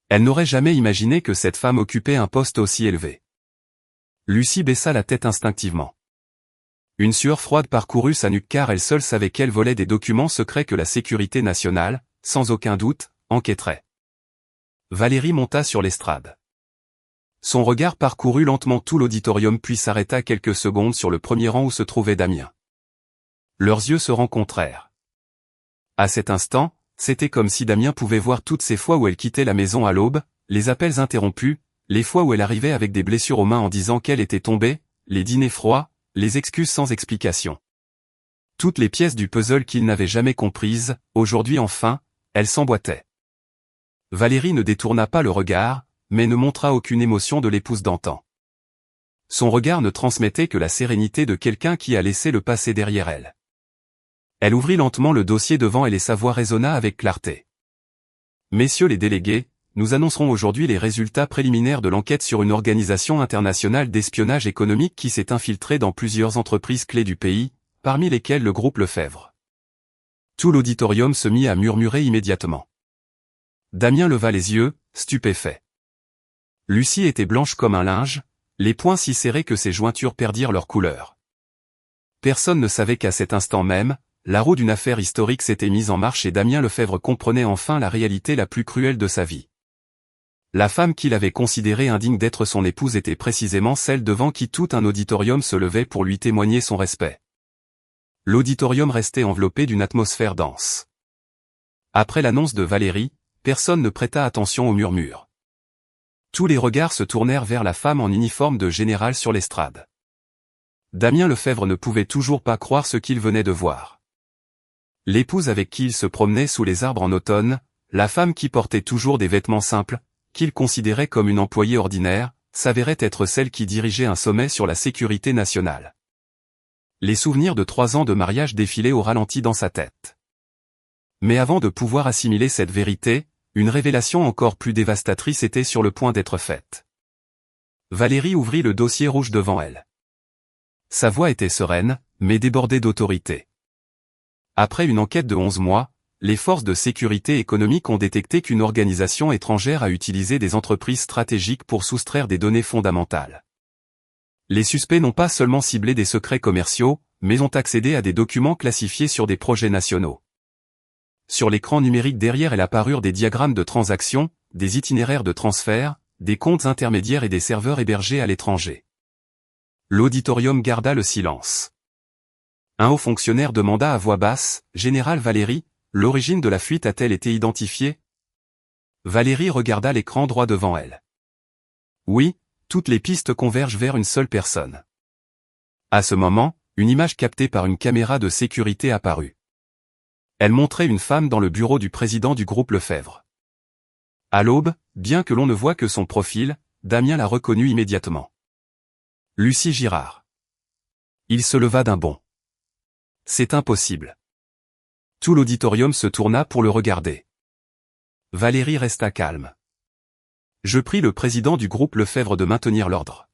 S1: Elle n'aurait jamais imaginé que cette femme occupait un poste aussi élevé. Lucie baissa la tête instinctivement. Une sueur froide parcourut sa nuque car elle seule savait qu'elle volait des documents secrets que la sécurité nationale, sans aucun doute, enquêterait. Valérie monta sur l'estrade. Son regard parcourut lentement tout l'auditorium puis s'arrêta quelques secondes sur le premier rang où se trouvait Damien. Leurs yeux se rencontrèrent. À cet instant, c'était comme si Damien pouvait voir toutes ces fois où elle quittait la maison à l'aube, les appels interrompus, les fois où elle arrivait avec des blessures aux mains en disant qu'elle était tombée, les dîners froids, les excuses sans explication. Toutes les pièces du puzzle qu'il n'avait jamais comprises, aujourd'hui enfin, elles s'emboîtaient. Valérie ne détourna pas le regard, mais ne montra aucune émotion de l'épouse d'antan. Son regard ne transmettait que la sérénité de quelqu'un qui a laissé le passé derrière elle. Elle ouvrit lentement le dossier devant elle et sa voix résonna avec clarté. Messieurs les délégués, nous annoncerons aujourd'hui les résultats préliminaires de l'enquête sur une organisation internationale d'espionnage économique qui s'est infiltrée dans plusieurs entreprises clés du pays, parmi lesquelles le groupe Lefebvre. Tout l'auditorium se mit à murmurer immédiatement. Damien leva les yeux, stupéfait. Lucie était blanche comme un linge, les poings si serrés que ses jointures perdirent leur couleur. Personne ne savait qu'à cet instant même, la roue d'une affaire historique s'était mise en marche et Damien Lefebvre comprenait enfin la réalité la plus cruelle de sa vie. La femme qu'il avait considérée indigne d'être son épouse était précisément celle devant qui tout un auditorium se levait pour lui témoigner son respect. L'auditorium restait enveloppé d'une atmosphère dense. Après l'annonce de Valérie, personne ne prêta attention aux murmures. Tous les regards se tournèrent vers la femme en uniforme de général sur l'estrade. Damien Lefebvre ne pouvait toujours pas croire ce qu'il venait de voir. L'épouse avec qui il se promenait sous les arbres en automne, la femme qui portait toujours des vêtements simples, qu'il considérait comme une employée ordinaire, s'avérait être celle qui dirigeait un sommet sur la sécurité nationale. Les souvenirs de 3 ans de mariage défilaient au ralenti dans sa tête. Mais avant de pouvoir assimiler cette vérité, une révélation encore plus dévastatrice était sur le point d'être faite. Valérie ouvrit le dossier rouge devant elle. Sa voix était sereine, mais débordée d'autorité. Après une enquête de 11 mois, les forces de sécurité économique ont détecté qu'une organisation étrangère a utilisé des entreprises stratégiques pour soustraire des données fondamentales. Les suspects n'ont pas seulement ciblé des secrets commerciaux, mais ont accédé à des documents classifiés sur des projets nationaux. Sur l'écran numérique derrière elle apparurent des diagrammes de transactions, des itinéraires de transfert, des comptes intermédiaires et des serveurs hébergés à l'étranger. L'auditorium garda le silence. Un haut fonctionnaire demanda à voix basse, « Général Valérie, l'origine de la fuite a-t-elle été identifiée ?» Valérie regarda l'écran droit devant elle. Oui, toutes les pistes convergent vers une seule personne. À ce moment, une image captée par une caméra de sécurité apparut. Elle montrait une femme dans le bureau du président du groupe Lefebvre. À l'aube, bien que l'on ne voie que son profil, Damien la reconnut immédiatement. Lucie Girard. Il se leva d'un bond. C'est impossible. Tout l'auditorium se tourna pour le regarder. Valérie resta calme. Je prie le président du groupe Lefebvre de maintenir l'ordre.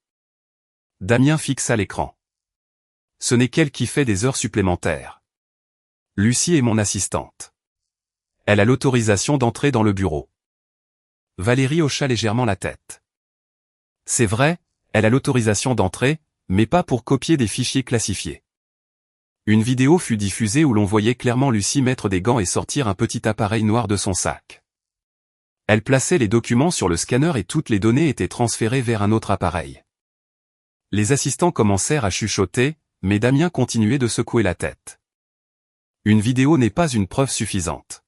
S1: Damien fixa l'écran. Ce n'est qu'elle qui fait des heures supplémentaires. Lucie est mon assistante. Elle a l'autorisation d'entrer dans le bureau. Valérie hocha légèrement la tête. C'est vrai, elle a l'autorisation d'entrer, mais pas pour copier des fichiers classifiés. Une vidéo fut diffusée où l'on voyait clairement Lucie mettre des gants et sortir un petit appareil noir de son sac. Elle plaçait les documents sur le scanner et toutes les données étaient transférées vers un autre appareil. Les assistants commencèrent à chuchoter, mais Damien continuait de secouer la tête. Une vidéo n'est pas une preuve suffisante.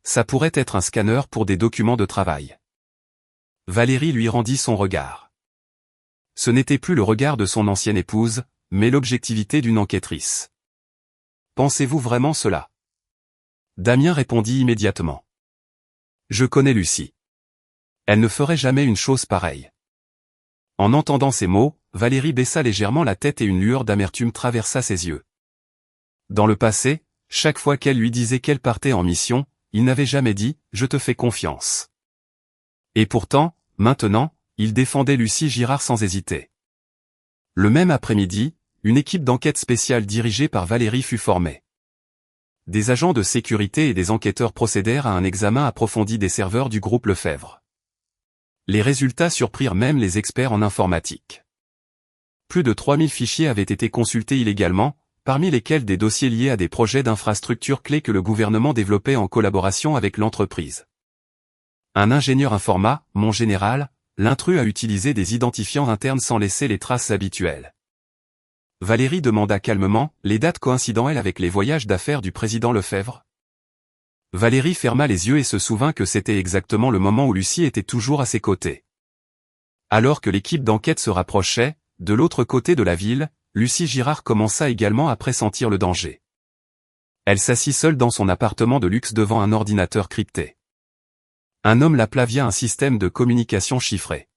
S1: Ça pourrait être un scanner pour des documents de travail. Valérie lui rendit son regard. Ce n'était plus le regard de son ancienne épouse, mais l'objectivité d'une enquêtrice. Pensez-vous vraiment cela? Damien répondit immédiatement. Je connais Lucie. Elle ne ferait jamais une chose pareille. En entendant ces mots, Valérie baissa légèrement la tête et une lueur d'amertume traversa ses yeux. Dans le passé, chaque fois qu'elle lui disait qu'elle partait en mission, il n'avait jamais dit « Je te fais confiance ». Et pourtant, maintenant, Il défendait Lucie Girard sans hésiter. Le même après-midi, une équipe d'enquête spéciale dirigée par Valérie fut formée. Des agents de sécurité et des enquêteurs procédèrent à un examen approfondi des serveurs du groupe Lefebvre. Les résultats surprirent même les experts en informatique. Plus de 3000 fichiers avaient été consultés illégalement, parmi lesquels des dossiers liés à des projets d'infrastructures clés que le gouvernement développait en collaboration avec l'entreprise. Un ingénieur informa, mon général, l'intrus a utilisé des identifiants internes sans laisser les traces habituelles. Valérie demanda calmement, les dates coïncident-elles avec les voyages d'affaires du président Lefebvre? Valérie ferma les yeux et se souvint que c'était exactement le moment où Lucie était toujours à ses côtés. Alors que l'équipe d'enquête se rapprochait, de l'autre côté de la ville, Lucie Girard commença également à pressentir le danger. Elle s'assit seule dans son appartement de luxe devant un ordinateur crypté. Un homme l'appela via un système de communication chiffré.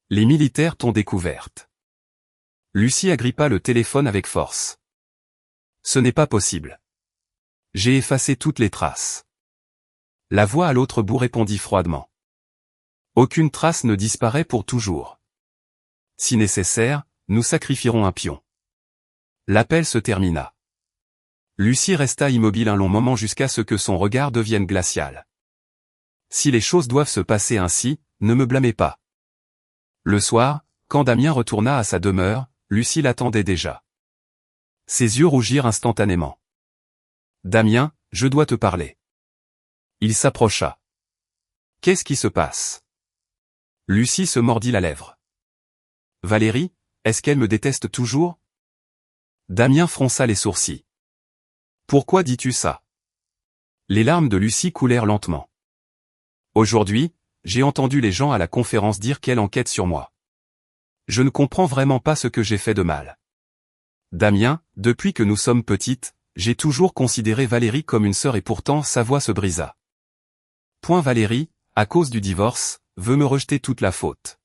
S1: Les militaires t'ont découverte. Lucie agrippa le téléphone avec force. Ce n'est pas possible. J'ai effacé toutes les traces. La voix à l'autre bout répondit froidement. Aucune trace ne disparaît pour toujours. Si nécessaire, nous sacrifierons un pion. L'appel se termina. Lucie resta immobile un long moment jusqu'à ce que son regard devienne glacial. Si les choses doivent se passer ainsi, ne me blâmez pas. Le soir, quand Damien retourna à sa demeure, Lucie l'attendait déjà. Ses yeux rougirent instantanément. Damien, je dois te parler. Il s'approcha. Qu'est-ce qui se passe? Lucie se mordit la lèvre. Valérie, est-ce qu'elle me déteste toujours? Damien fronça les sourcils. Pourquoi dis-tu ça? Les larmes de Lucie coulèrent lentement. Aujourd'hui, j'ai entendu les gens à la conférence dire qu'elle enquête sur moi. Je ne comprends vraiment pas ce que j'ai fait de mal. Damien, depuis que nous sommes petites, j'ai toujours considéré Valérie comme une sœur et pourtant sa voix se brisa. Point Valérie, à cause du divorce, veut me rejeter toute la faute.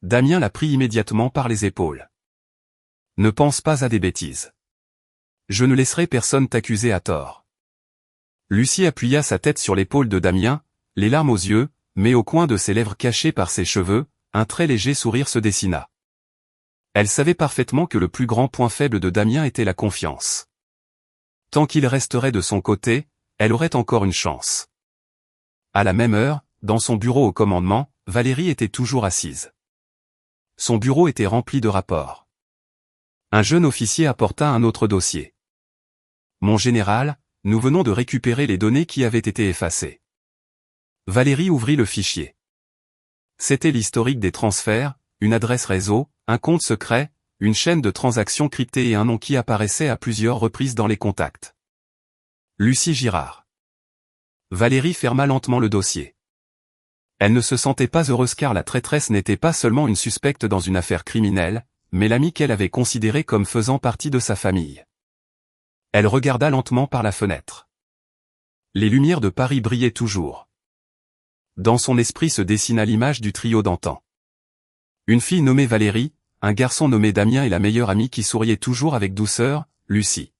S1: Damien la prit immédiatement par les épaules. Ne pense pas à des bêtises. Je ne laisserai personne t'accuser à tort. Lucie appuya sa tête sur l'épaule de Damien, les larmes aux yeux, mais au coin de ses lèvres cachées par ses cheveux, un très léger sourire se dessina. Elle savait parfaitement que le plus grand point faible de Damien était la confiance. Tant qu'il resterait de son côté, elle aurait encore une chance. À la même heure, dans son bureau au commandement, Valérie était toujours assise. Son bureau était rempli de rapports. Un jeune officier apporta un autre dossier. Mon général, nous venons de récupérer les données qui avaient été effacées. Valérie ouvrit le fichier. C'était l'historique des transferts, une adresse réseau, un compte secret, une chaîne de transactions cryptées et un nom qui apparaissait à plusieurs reprises dans les contacts. Lucie Girard. Valérie ferma lentement le dossier. Elle ne se sentait pas heureuse car la traîtresse n'était pas seulement une suspecte dans une affaire criminelle, mais l'amie qu'elle avait considérée comme faisant partie de sa famille. Elle regarda lentement par la fenêtre. Les lumières de Paris brillaient toujours. Dans son esprit se dessina l'image du trio d'antan. Une fille nommée Valérie, un garçon nommé Damien et la meilleure amie qui souriait toujours avec douceur, Lucie.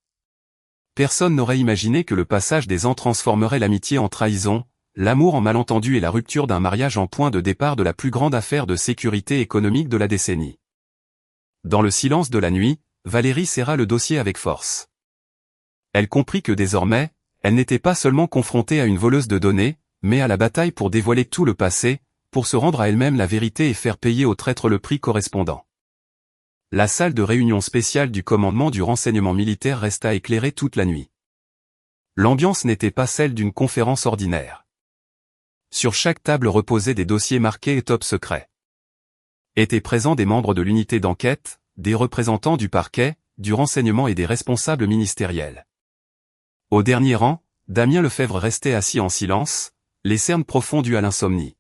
S1: Personne n'aurait imaginé que le passage des ans transformerait l'amitié en trahison, l'amour en malentendu et la rupture d'un mariage en point de départ de la plus grande affaire de sécurité économique de la décennie. Dans le silence de la nuit, Valérie serra le dossier avec force. Elle comprit que désormais, elle n'était pas seulement confrontée à une voleuse de données, mais à la bataille pour dévoiler tout le passé, pour se rendre à elle-même la vérité et faire payer au traître le prix correspondant. La salle de réunion spéciale du commandement du renseignement militaire resta éclairée toute la nuit. L'ambiance n'était pas celle d'une conférence ordinaire. Sur chaque table reposaient des dossiers marqués top secret. Étaient présents des membres de l'unité d'enquête, des représentants du parquet, du renseignement et des responsables ministériels. Au dernier rang, Damien Lefebvre restait assis en silence, les cernes profonds dus à l'insomnie.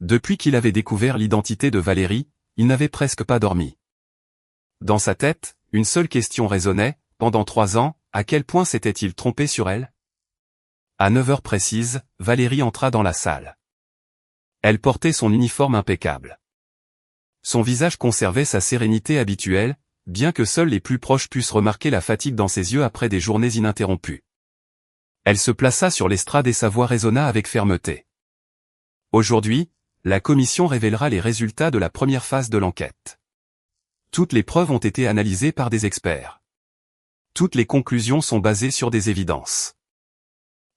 S1: Depuis qu'il avait découvert l'identité de Valérie, il n'avait presque pas dormi. Dans sa tête, une seule question résonnait, pendant 3 ans, à quel point s'était-il trompé sur elle? À 9 heures précises, Valérie entra dans la salle. Elle portait son uniforme impeccable. Son visage conservait sa sérénité habituelle, bien que seuls les plus proches puissent remarquer la fatigue dans ses yeux après des journées ininterrompues. Elle se plaça sur l'estrade et sa voix résonna avec fermeté. Aujourd'hui, la commission révélera les résultats de la première phase de l'enquête. Toutes les preuves ont été analysées par des experts. Toutes les conclusions sont basées sur des évidences.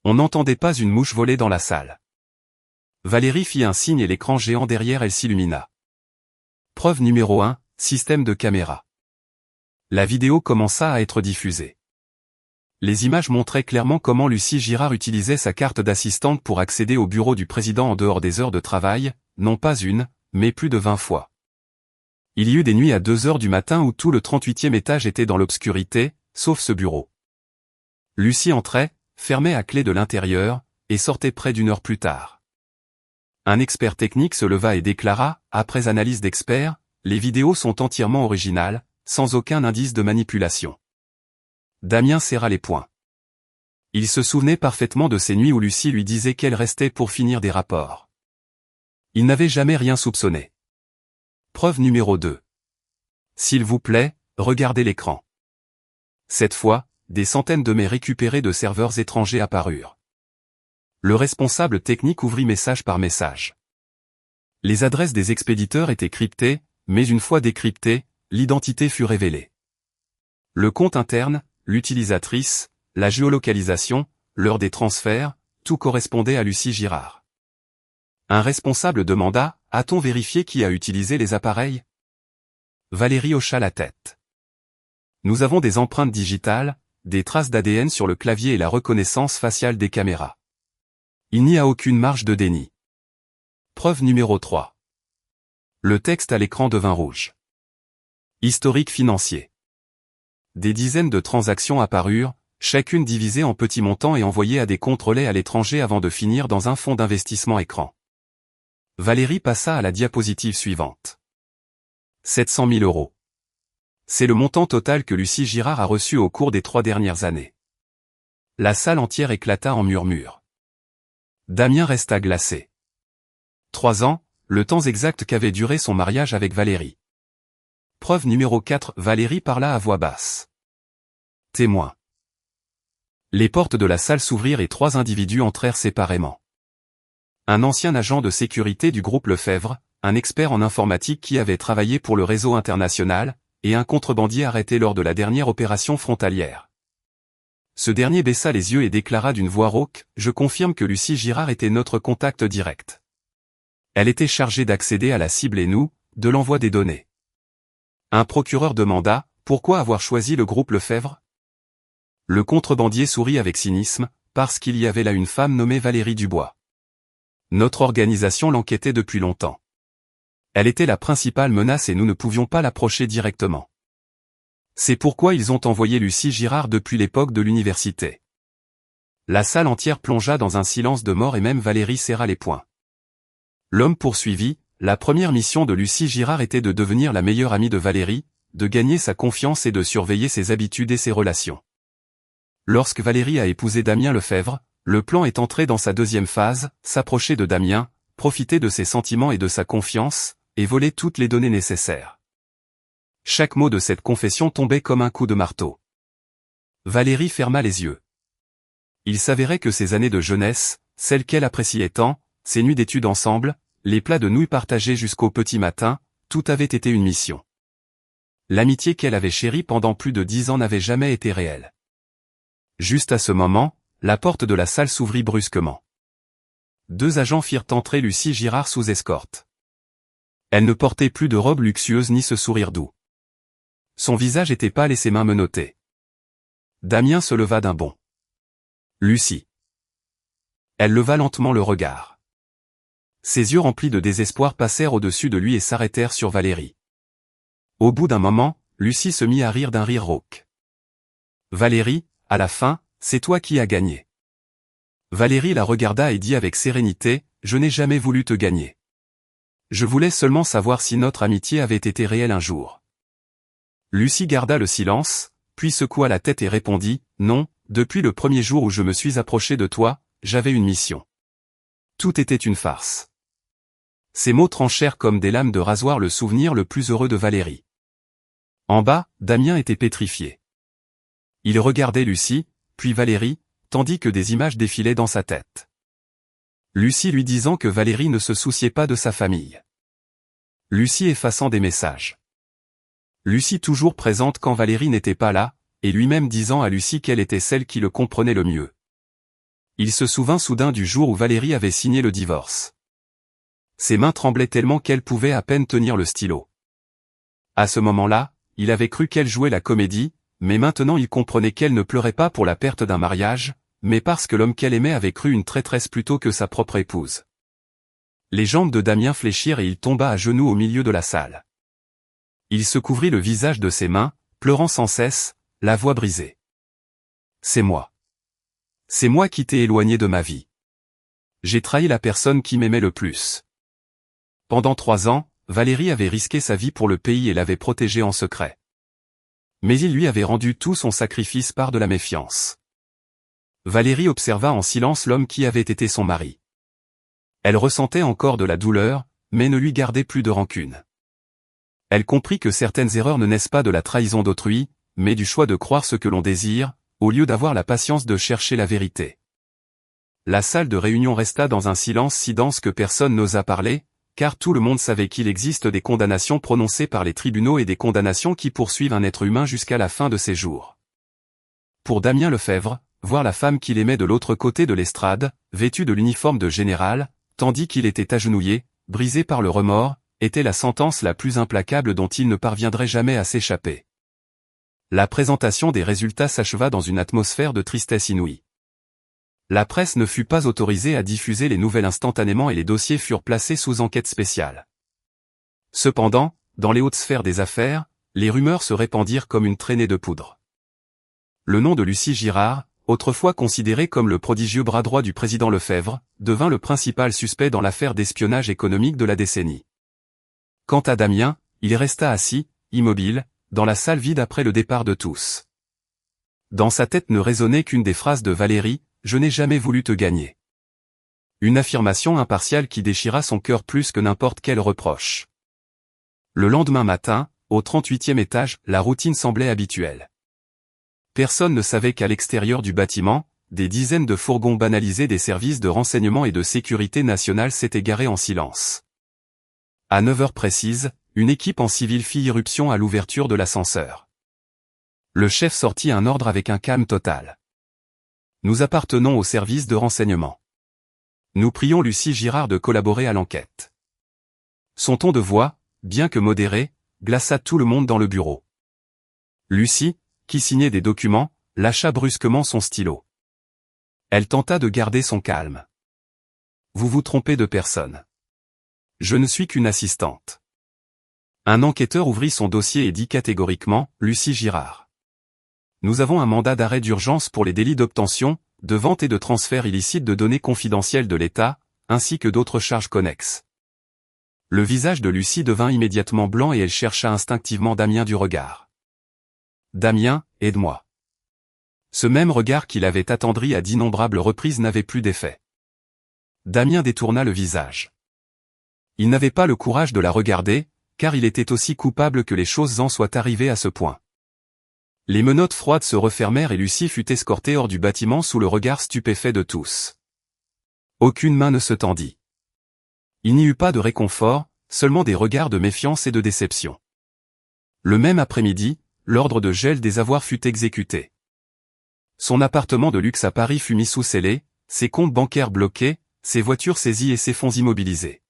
S1: On n'entendait pas une mouche voler dans la salle. Valérie fit un signe et l'écran géant derrière elle s'illumina. Preuve numéro 1, système de caméra. La vidéo commença à être diffusée. Les images montraient clairement comment Lucie Girard utilisait sa carte d'assistante pour accéder au bureau du président en dehors des heures de travail, non pas une, mais plus de 20 fois. Il y eut des nuits à 2 heures du matin où tout le 38e étage était dans l'obscurité, sauf ce bureau. Lucie entrait, fermait à clé de l'intérieur, et sortait près d'une heure plus tard. Un expert technique se leva et déclara, après analyse d'experts, les vidéos sont entièrement originales, sans aucun indice de manipulation. Damien serra les poings. Il se souvenait parfaitement de ces nuits où Lucie lui disait qu'elle restait pour finir des rapports. Il n'avait jamais rien soupçonné. Preuve numéro 2. S'il vous plaît, regardez l'écran. Cette fois, des centaines de mails récupérés de serveurs étrangers apparurent. Le responsable technique ouvrit message par message. Les adresses des expéditeurs étaient cryptées, mais une fois décryptées, l'identité fut révélée. Le compte interne, l'utilisatrice, la géolocalisation, l'heure des transferts, tout correspondait à Lucie Girard. Un responsable demanda, a-t-on vérifié qui a utilisé les appareils? Valérie hocha la tête. Nous avons des empreintes digitales, des traces d'ADN sur le clavier et la reconnaissance faciale des caméras. Il n'y a aucune marge de déni. Preuve numéro 3. Le texte à l'écran devint rouge. Historique financier. Des dizaines de transactions apparurent, chacune divisée en petits montants et envoyée à des comptes relais à l'étranger avant de finir dans un fonds d'investissement écran. Valérie passa à la diapositive suivante. 700 000 euros. C'est le montant total que Lucie Girard a reçu au cours des 3 dernières années. La salle entière éclata en murmures. Damien resta glacé. 3 ans, le temps exact qu'avait duré son mariage avec Valérie. Preuve numéro 4, Valérie parla à voix basse. Témoin. Les portes de la salle s'ouvrirent et 3 individus entrèrent séparément. Un ancien agent de sécurité du groupe Lefebvre, un expert en informatique qui avait travaillé pour le réseau international, et un contrebandier arrêté lors de la dernière opération frontalière. Ce dernier baissa les yeux et déclara d'une voix rauque, « Je confirme que Lucie Girard était notre contact direct. Elle était chargée d'accéder à la cible et nous, de l'envoi des données. » Un procureur demanda, « Pourquoi avoir choisi le groupe Lefebvre ?» Le contrebandier sourit avec cynisme, « Parce qu'il y avait là une femme nommée Valérie Dubois. Notre organisation l'enquêtait depuis longtemps. Elle était la principale menace et nous ne pouvions pas l'approcher directement. C'est pourquoi ils ont envoyé Lucie Girard depuis l'époque de l'université. » La salle entière plongea dans un silence de mort et même Valérie serra les poings. L'homme poursuivit, la première mission de Lucie Girard était de devenir la meilleure amie de Valérie, de gagner sa confiance et de surveiller ses habitudes et ses relations. Lorsque Valérie a épousé Damien Lefebvre, le plan est entré dans sa deuxième phase, s'approcher de Damien, profiter de ses sentiments et de sa confiance, et voler toutes les données nécessaires. Chaque mot de cette confession tombait comme un coup de marteau. Valérie ferma les yeux. Il s'avérait que ses années de jeunesse, celles qu'elle appréciait tant, ses nuits d'études ensemble, les plats de nouilles partagés jusqu'au petit matin, tout avait été une mission. L'amitié qu'elle avait chérie pendant plus de 10 ans n'avait jamais été réelle. Juste à ce moment, la porte de la salle s'ouvrit brusquement. 2 agents firent entrer Lucie Girard sous escorte. Elle ne portait plus de robe luxueuse ni ce sourire doux. Son visage était pâle et ses mains menottées. Damien se leva d'un bond. Lucie. Elle leva lentement le regard. Ses yeux remplis de désespoir passèrent au-dessus de lui et s'arrêtèrent sur Valérie. Au bout d'un moment, Lucie se mit à rire d'un rire rauque. Valérie, à la fin, c'est toi qui as gagné. Valérie la regarda et dit avec sérénité, je n'ai jamais voulu te gagner. Je voulais seulement savoir si notre amitié avait été réelle un jour. Lucie garda le silence, puis secoua la tête et répondit, non, depuis le premier jour où je me suis approché de toi, j'avais une mission. Tout était une farce. Ces mots tranchèrent comme des lames de rasoir le souvenir le plus heureux de Valérie. En bas, Damien était pétrifié. Il regardait Lucie, puis Valérie, tandis que des images défilaient dans sa tête. Lucie lui disant que Valérie ne se souciait pas de sa famille. Lucie effaçant des messages. Lucie toujours présente quand Valérie n'était pas là, et lui-même disant à Lucie qu'elle était celle qui le comprenait le mieux. Il se souvint soudain du jour où Valérie avait signé le divorce. Ses mains tremblaient tellement qu'elle pouvait à peine tenir le stylo. À ce moment-là, il avait cru qu'elle jouait la comédie, mais maintenant il comprenait qu'elle ne pleurait pas pour la perte d'un mariage, mais parce que l'homme qu'elle aimait avait cru une traîtresse plutôt que sa propre épouse. Les jambes de Damien fléchirent et il tomba à genoux au milieu de la salle. Il se couvrit le visage de ses mains, pleurant sans cesse, la voix brisée. C'est moi. C'est moi qui t'ai éloigné de ma vie. J'ai trahi la personne qui m'aimait le plus. Pendant 3 ans, Valérie avait risqué sa vie pour le pays et l'avait protégé en secret. Mais il lui avait rendu tout son sacrifice par de la méfiance. Valérie observa en silence l'homme qui avait été son mari. Elle ressentait encore de la douleur, mais ne lui gardait plus de rancune. Elle comprit que certaines erreurs ne naissent pas de la trahison d'autrui, mais du choix de croire ce que l'on désire, au lieu d'avoir la patience de chercher la vérité. La salle de réunion resta dans un silence si dense que personne n'osa parler, car tout le monde savait qu'il existe des condamnations prononcées par les tribunaux et des condamnations qui poursuivent un être humain jusqu'à la fin de ses jours. Pour Damien Lefebvre, voir la femme qu'il aimait de l'autre côté de l'estrade, vêtue de l'uniforme de général, tandis qu'il était agenouillé, brisé par le remords, était la sentence la plus implacable dont il ne parviendrait jamais à s'échapper. La présentation des résultats s'acheva dans une atmosphère de tristesse inouïe. La presse ne fut pas autorisée à diffuser les nouvelles instantanément et les dossiers furent placés sous enquête spéciale. Cependant, dans les hautes sphères des affaires, les rumeurs se répandirent comme une traînée de poudre. Le nom de Lucie Girard, autrefois considéré comme le prodigieux bras droit du président Lefebvre, devint le principal suspect dans l'affaire d'espionnage économique de la décennie. Quant à Damien, il resta assis, immobile, dans la salle vide après le départ de tous. Dans sa tête ne résonnait qu'une des phrases de Valérie, « Je n'ai jamais voulu te gagner ». Une affirmation impartiale qui déchira son cœur plus que n'importe quel reproche. Le lendemain matin, au 38e étage, la routine semblait habituelle. Personne ne savait qu'à l'extérieur du bâtiment, des dizaines de fourgons banalisés des services de renseignement et de sécurité nationale s'étaient garés en silence. À 9 heures précises, une équipe en civil fit irruption à l'ouverture de l'ascenseur. Le chef sortit un ordre avec un calme total. Nous appartenons au service de renseignement. Nous prions Lucie Girard de collaborer à l'enquête. Son ton de voix, bien que modéré, glaça tout le monde dans le bureau. Lucie, qui signait des documents, lâcha brusquement son stylo. Elle tenta de garder son calme. Vous vous trompez de personne. Je ne suis qu'une assistante. Un enquêteur ouvrit son dossier et dit catégoriquement, Lucie Girard. Nous avons un mandat d'arrêt d'urgence pour les délits d'obtention, de vente et de transfert illicite de données confidentielles de l'État, ainsi que d'autres charges connexes. Le visage de Lucie devint immédiatement blanc et elle chercha instinctivement Damien du regard. Damien, aide-moi. Ce même regard qui l'avait attendri à d'innombrables reprises n'avait plus d'effet. Damien détourna le visage. Il n'avait pas le courage de la regarder, car il était aussi coupable que les choses en soient arrivées à ce point. Les menottes froides se refermèrent et Lucie fut escortée hors du bâtiment sous le regard stupéfait de tous. Aucune main ne se tendit. Il n'y eut pas de réconfort, seulement des regards de méfiance et de déception. Le même après-midi, l'ordre de gel des avoirs fut exécuté. Son appartement de luxe à Paris fut mis sous scellé, ses comptes bancaires bloqués, ses voitures saisies et ses fonds immobilisés.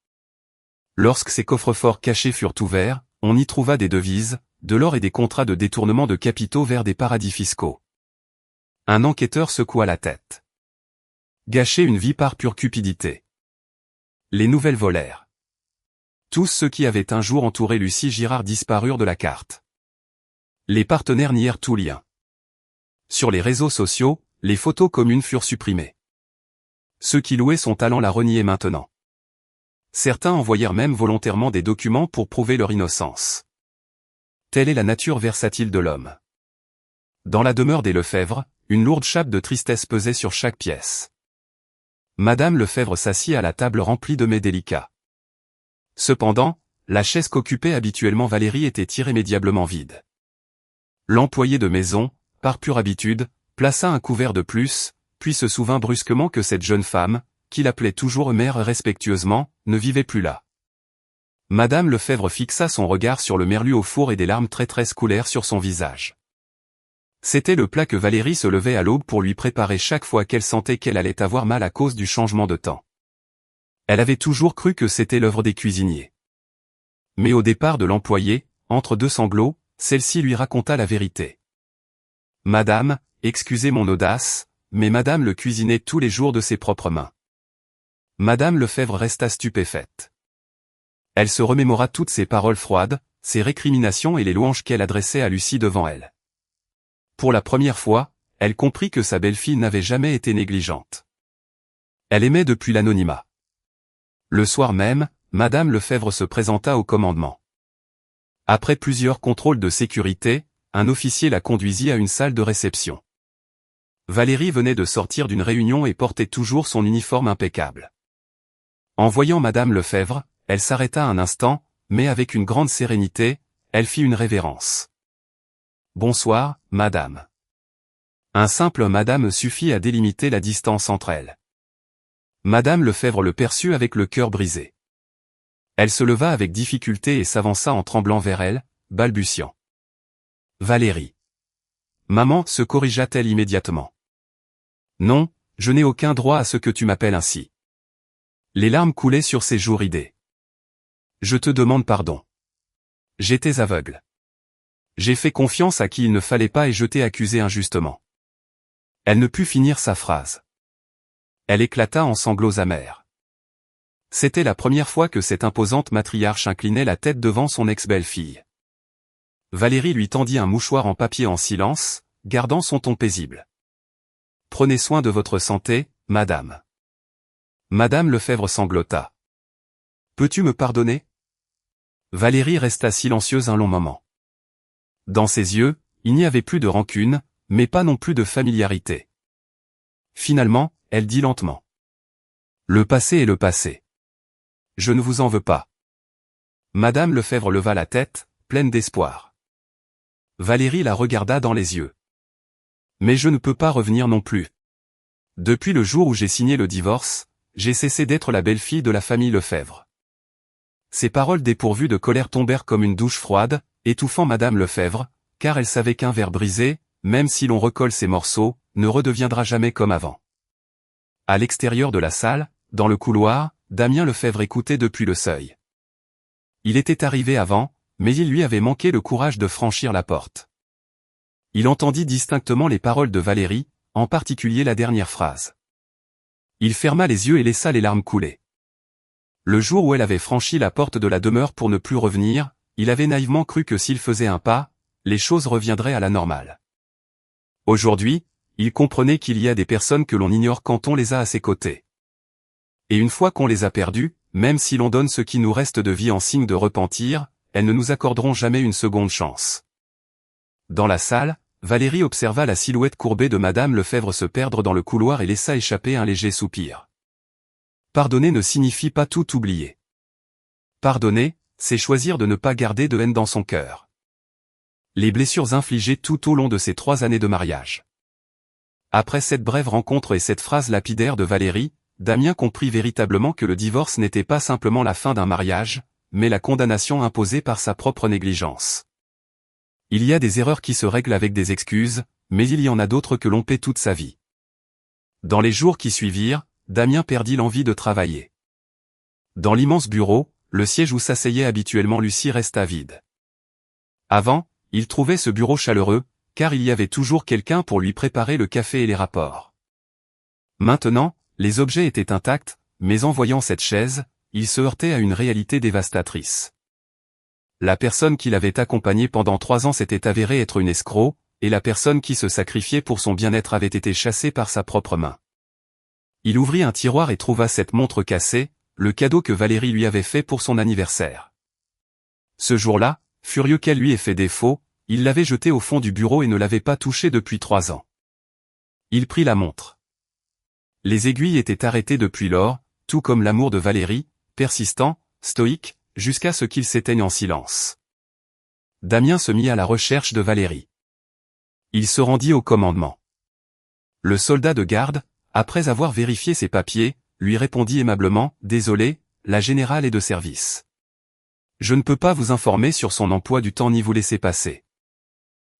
S1: Lorsque ses coffres-forts cachés furent ouverts, on y trouva des devises, de l'or et des contrats de détournement de capitaux vers des paradis fiscaux. Un enquêteur secoua la tête. Gâcher une vie par pure cupidité. Les nouvelles volèrent. Tous ceux qui avaient un jour entouré Lucie Girard disparurent de la carte. Les partenaires nièrent tout lien. Sur les réseaux sociaux, les photos communes furent supprimées. Ceux qui louaient son talent la reniaient maintenant. Certains envoyèrent même volontairement des documents pour prouver leur innocence. Telle est la nature versatile de l'homme. Dans la demeure des Lefebvre, une lourde chape de tristesse pesait sur chaque pièce. Madame Lefebvre s'assit à la table remplie de mets délicats. Cependant, la chaise qu'occupait habituellement Valérie était irrémédiablement vide. L'employé de maison, par pure habitude, plaça un couvert de plus, puis se souvint brusquement que cette jeune femme, qu'il appelait toujours mère respectueusement, ne vivait plus là. Madame Lefebvre fixa son regard sur le merlu au four et des larmes traîtresses coulèrent sur son visage. C'était le plat que Valérie se levait à l'aube pour lui préparer chaque fois qu'elle sentait qu'elle allait avoir mal à cause du changement de temps. Elle avait toujours cru que c'était l'œuvre des cuisiniers. Mais au départ de l'employé, entre deux sanglots, celle-ci lui raconta la vérité. « Madame, excusez mon audace, mais Madame le cuisinait tous les jours de ses propres mains. » Madame Lefebvre resta stupéfaite. Elle se remémora toutes ses paroles froides, ses récriminations et les louanges qu'elle adressait à Lucie devant elle. Pour la première fois, elle comprit que sa belle-fille n'avait jamais été négligente. Elle aimait depuis l'anonymat. Le soir même, Madame Lefebvre se présenta au commandement. Après plusieurs contrôles de sécurité, un officier la conduisit à une salle de réception. Valérie venait de sortir d'une réunion et portait toujours son uniforme impeccable. En voyant Madame Lefebvre, elle s'arrêta un instant, mais avec une grande sérénité, elle fit une révérence. « Bonsoir, madame. » Un simple madame suffit à délimiter la distance entre elles. Madame Lefebvre le perçut avec le cœur brisé. Elle se leva avec difficulté et s'avança en tremblant vers elle, balbutiant. « Valérie. » Maman se corrigea-t-elle immédiatement. « Non, je n'ai aucun droit à ce que tu m'appelles ainsi. » Les larmes coulaient sur ses joues ridées. « Je te demande pardon. J'étais aveugle. J'ai fait confiance à qui il ne fallait pas et je t'ai accusé injustement. » Elle ne put finir sa phrase. Elle éclata en sanglots amers. C'était la première fois que cette imposante matriarche inclinait la tête devant son ex-belle-fille. Valérie lui tendit un mouchoir en papier en silence, gardant son ton paisible. « Prenez soin de votre santé, madame. » Madame Lefebvre sanglota. « Peux-tu me pardonner ?» Valérie resta silencieuse un long moment. Dans ses yeux, il n'y avait plus de rancune, mais pas non plus de familiarité. Finalement, elle dit lentement. « Le passé est le passé. Je ne vous en veux pas. » Madame Lefebvre leva la tête, pleine d'espoir. Valérie la regarda dans les yeux. « Mais je ne peux pas revenir non plus. Depuis le jour où j'ai signé le divorce, j'ai cessé d'être la belle-fille de la famille Lefebvre. » Ces paroles dépourvues de colère tombèrent comme une douche froide, étouffant Madame Lefebvre, car elle savait qu'un verre brisé, même si l'on recolle ses morceaux, ne redeviendra jamais comme avant. À l'extérieur de la salle, dans le couloir, Damien Lefebvre écoutait depuis le seuil. Il était arrivé avant, mais il lui avait manqué le courage de franchir la porte. Il entendit distinctement les paroles de Valérie, en particulier la dernière phrase. Il ferma les yeux et laissa les larmes couler. Le jour où elle avait franchi la porte de la demeure pour ne plus revenir, il avait naïvement cru que s'il faisait un pas, les choses reviendraient à la normale. Aujourd'hui, il comprenait qu'il y a des personnes que l'on ignore quand on les a à ses côtés. Et une fois qu'on les a perdues, même si l'on donne ce qui nous reste de vie en signe de repentir, elles ne nous accorderont jamais une seconde chance. Dans la salle, Valérie observa la silhouette courbée de Madame Lefebvre se perdre dans le couloir et laissa échapper un léger soupir. Pardonner ne signifie pas tout oublier. Pardonner, c'est choisir de ne pas garder de haine dans son cœur. Les blessures infligées tout au long de ces 3 années de mariage. Après cette brève rencontre et cette phrase lapidaire de Valérie, Damien comprit véritablement que le divorce n'était pas simplement la fin d'un mariage, mais la condamnation imposée par sa propre négligence. Il y a des erreurs qui se règlent avec des excuses, mais il y en a d'autres que l'on paie toute sa vie. Dans les jours qui suivirent, Damien perdit l'envie de travailler. Dans l'immense bureau, le siège où s'asseyait habituellement Lucie resta vide. Avant, il trouvait ce bureau chaleureux, car il y avait toujours quelqu'un pour lui préparer le café et les rapports. Maintenant, les objets étaient intacts, mais en voyant cette chaise, il se heurtait à une réalité dévastatrice. La personne qui l'avait accompagné pendant 3 ans s'était avérée être une escroc, et la personne qui se sacrifiait pour son bien-être avait été chassée par sa propre main. Il ouvrit un tiroir et trouva cette montre cassée, le cadeau que Valérie lui avait fait pour son anniversaire. Ce jour-là, furieux qu'elle lui ait fait défaut, il l'avait jetée au fond du bureau et ne l'avait pas touchée depuis 3 ans. Il prit la montre. Les aiguilles étaient arrêtées depuis lors, tout comme l'amour de Valérie, persistant, stoïque, jusqu'à ce qu'il s'éteigne en silence. Damien se mit à la recherche de Valérie. Il se rendit au commandement. Le soldat de garde, après avoir vérifié ses papiers, lui répondit aimablement, « Désolé, la générale est de service. Je ne peux pas vous informer sur son emploi du temps ni vous laisser passer. »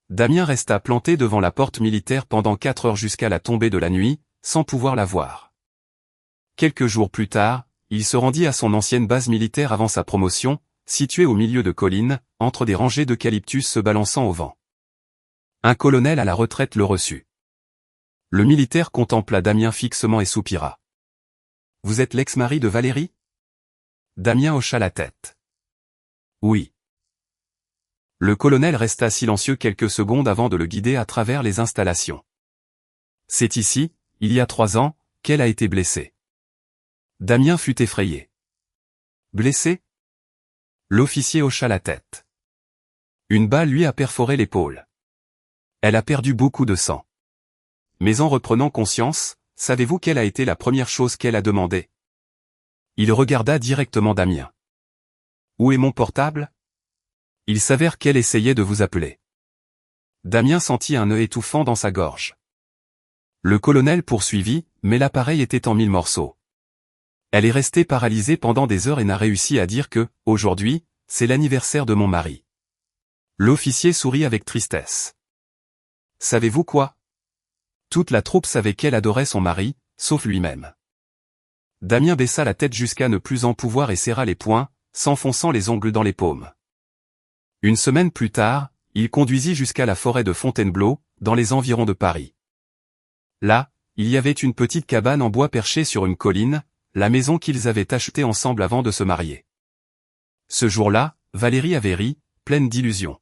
S1: Damien resta planté devant la porte militaire pendant 4 heures jusqu'à la tombée de la nuit, sans pouvoir la voir. Quelques jours plus tard, il se rendit à son ancienne base militaire avant sa promotion, située au milieu de collines, entre des rangées d'eucalyptus se balançant au vent. Un colonel à la retraite le reçut. Le militaire contempla Damien fixement et soupira. « Vous êtes l'ex-mari de Valérie ?» Damien hocha la tête. « Oui. » Le colonel resta silencieux quelques secondes avant de le guider à travers les installations. « C'est ici, il y a 3 ans, qu'elle a été blessée. » Damien fut effrayé. « Blessée ?» L'officier hocha la tête. Une balle lui a perforé l'épaule. Elle a perdu beaucoup de sang. Mais en reprenant conscience, savez-vous quelle a été la première chose qu'elle a demandé? Il regarda directement Damien. « Où est mon portable? Il s'avère qu'elle essayait de vous appeler. » Damien sentit un nœud étouffant dans sa gorge. Le colonel poursuivit, mais l'appareil était en 1000 morceaux. Elle est restée paralysée pendant des heures et n'a réussi à dire que, aujourd'hui, c'est l'anniversaire de mon mari. L'officier sourit avec tristesse. Savez-vous quoi? Toute la troupe savait qu'elle adorait son mari, sauf lui-même. Damien baissa la tête jusqu'à ne plus en pouvoir et serra les poings, s'enfonçant les ongles dans les paumes. Une semaine plus tard, il conduisit jusqu'à la forêt de Fontainebleau, dans les environs de Paris. Là, il y avait une petite cabane en bois perchée sur une colline, la maison qu'ils avaient achetée ensemble avant de se marier. Ce jour-là, Valérie avait ri, pleine d'illusions.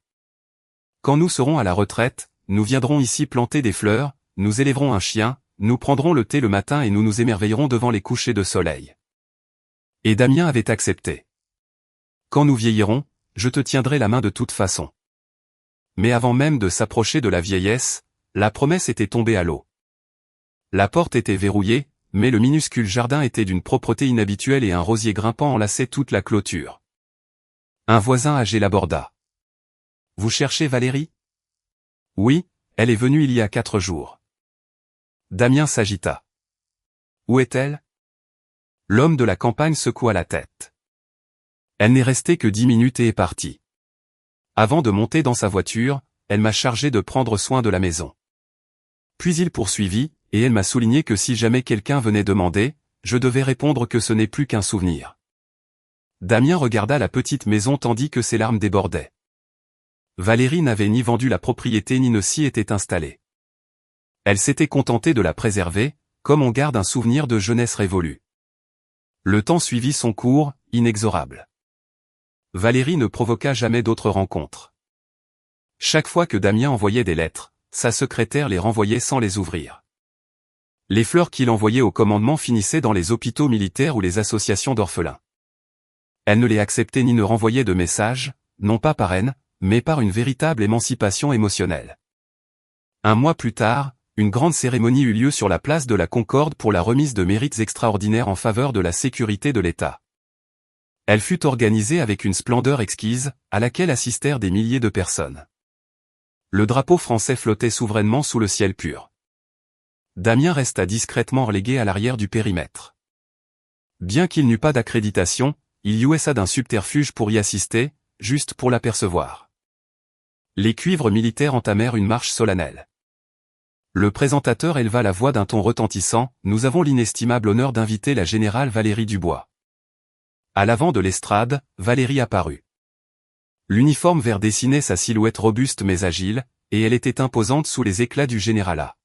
S1: « Quand nous serons à la retraite, nous viendrons ici planter des fleurs, nous élèverons un chien, nous prendrons le thé le matin et nous nous émerveillerons devant les couchers de soleil. » Et Damien avait accepté. « Quand nous vieillirons, je te tiendrai la main de toute façon. » Mais avant même de s'approcher de la vieillesse, la promesse était tombée à l'eau. La porte était verrouillée, mais le minuscule jardin était d'une propreté inhabituelle et un rosier grimpant enlaçait toute la clôture. Un voisin âgé l'aborda. « Vous cherchez Valérie? » « Oui, elle est venue il y a 4 jours. » Damien s'agita. « Où est-elle? » L'homme de la campagne secoua la tête. « Elle n'est restée que 10 minutes et est partie. Avant de monter dans sa voiture, elle m'a chargé de prendre soin de la maison. » Puis il poursuivit, et elle m'a souligné que si jamais quelqu'un venait demander, je devais répondre que ce n'est plus qu'un souvenir. Damien regarda la petite maison tandis que ses larmes débordaient. Valérie n'avait ni vendu la propriété ni ne s'y était installée. Elle s'était contentée de la préserver, comme on garde un souvenir de jeunesse révolue. Le temps suivit son cours, inexorable. Valérie ne provoqua jamais d'autres rencontres. Chaque fois que Damien envoyait des lettres, sa secrétaire les renvoyait sans les ouvrir. Les fleurs qu'il envoyait au commandement finissaient dans les hôpitaux militaires ou les associations d'orphelins. Elle ne les acceptait ni ne renvoyait de messages, non pas par haine, mais par une véritable émancipation émotionnelle. Un mois plus tard, une grande cérémonie eut lieu sur la place de la Concorde pour la remise de mérites extraordinaires en faveur de la sécurité de l'État. Elle fut organisée avec une splendeur exquise, à laquelle assistèrent des milliers de personnes. Le drapeau français flottait souverainement sous le ciel pur. Damien resta discrètement relégué à l'arrière du périmètre. Bien qu'il n'eût pas d'accréditation, il jouissa d'un subterfuge pour y assister, juste pour l'apercevoir. Les cuivres militaires entamèrent une marche solennelle. Le présentateur éleva la voix d'un ton retentissant, « Nous avons l'inestimable honneur d'inviter la générale Valérie Dubois. » À l'avant de l'estrade, Valérie apparut. L'uniforme vert dessinait sa silhouette robuste mais agile, et elle était imposante sous les éclats du généralat.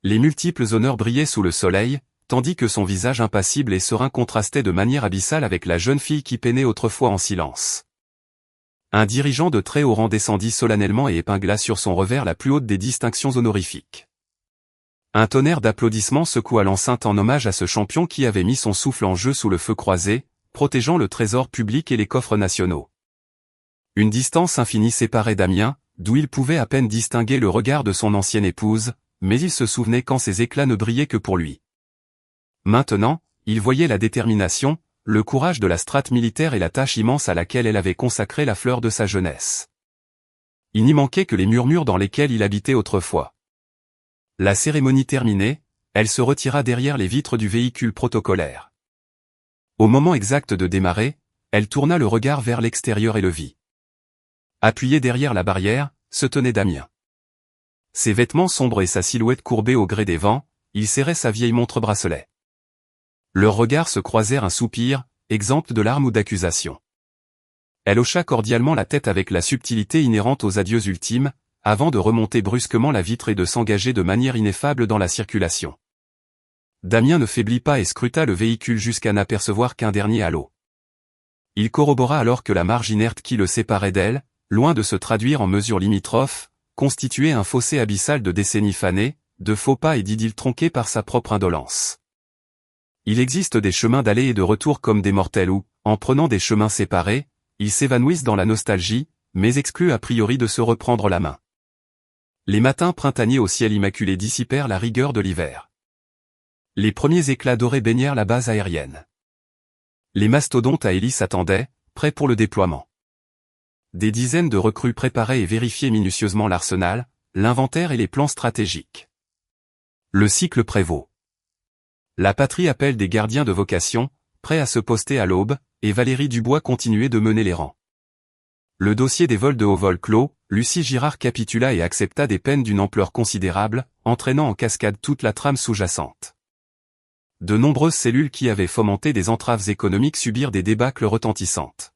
S1: Les multiples honneurs brillaient sous le soleil, tandis que son visage impassible et serein contrastait de manière abyssale avec la jeune fille qui peinait autrefois en silence. Un dirigeant de très haut rang descendit solennellement et épingla sur son revers la plus haute des distinctions honorifiques. Un tonnerre d'applaudissements secoua l'enceinte en hommage à ce champion qui avait mis son souffle en jeu sous le feu croisé, protégeant le trésor public et les coffres nationaux. Une distance infinie séparait Damien, d'où il pouvait à peine distinguer le regard de son ancienne épouse, mais il se souvenait quand ses éclats ne brillaient que pour lui. Maintenant, il voyait la détermination, le courage de la strate militaire et la tâche immense à laquelle elle avait consacré la fleur de sa jeunesse. Il n'y manquait que les murmures dans lesquels il habitait autrefois. La cérémonie terminée, elle se retira derrière les vitres du véhicule protocolaire. Au moment exact de démarrer, elle tourna le regard vers l'extérieur et le vit. Appuyé derrière la barrière, se tenait Damien. Ses vêtements sombres et sa silhouette courbée au gré des vents, il serrait sa vieille montre-bracelet. Leurs regards se croisèrent, un soupir, exempt de larmes ou d'accusation. Elle hocha cordialement la tête avec la subtilité inhérente aux adieux ultimes, avant de remonter brusquement la vitre et de s'engager de manière ineffable dans la circulation. Damien ne faiblit pas et scruta le véhicule jusqu'à n'apercevoir qu'un dernier halo. Il corrobora alors que la marge inerte qui le séparait d'elle, loin de se traduire en mesures limitrophes, constituait un fossé abyssal de décennies fanées, de faux pas et d'idylles tronquées par sa propre indolence. Il existe des chemins d'aller et de retour comme des mortels où, en prenant des chemins séparés, ils s'évanouissent dans la nostalgie, mais excluent a priori de se reprendre la main. Les matins printaniers au ciel immaculé dissipèrent la rigueur de l'hiver. Les premiers éclats dorés baignèrent la base aérienne. Les mastodontes à hélice attendaient, prêts pour le déploiement. Des dizaines de recrues préparaient et vérifiaient minutieusement l'arsenal, l'inventaire et les plans stratégiques. Le cycle prévaut. La patrie appelle des gardiens de vocation, prêts à se poster à l'aube, et Valérie Dubois continuait de mener les rangs. Le dossier des vols de haut vol clos, Lucie Girard capitula et accepta des peines d'une ampleur considérable, entraînant en cascade toute la trame sous-jacente. De nombreuses cellules qui avaient fomenté des entraves économiques subirent des débâcles retentissantes.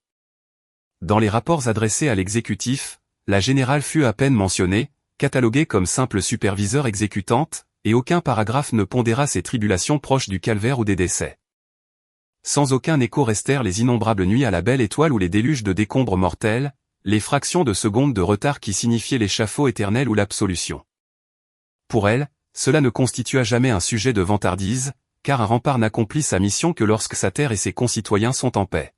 S1: Dans les rapports adressés à l'exécutif, la générale fut à peine mentionnée, cataloguée comme simple superviseur exécutante, et aucun paragraphe ne pondéra ses tribulations proches du calvaire ou des décès. Sans aucun écho restèrent les innombrables nuits à la belle étoile ou les déluges de décombres mortels, les fractions de secondes de retard qui signifiaient l'échafaud éternel ou l'absolution. Pour elle, cela ne constitua jamais un sujet de vantardise, car un rempart n'accomplit sa mission que lorsque sa terre et ses concitoyens sont en paix.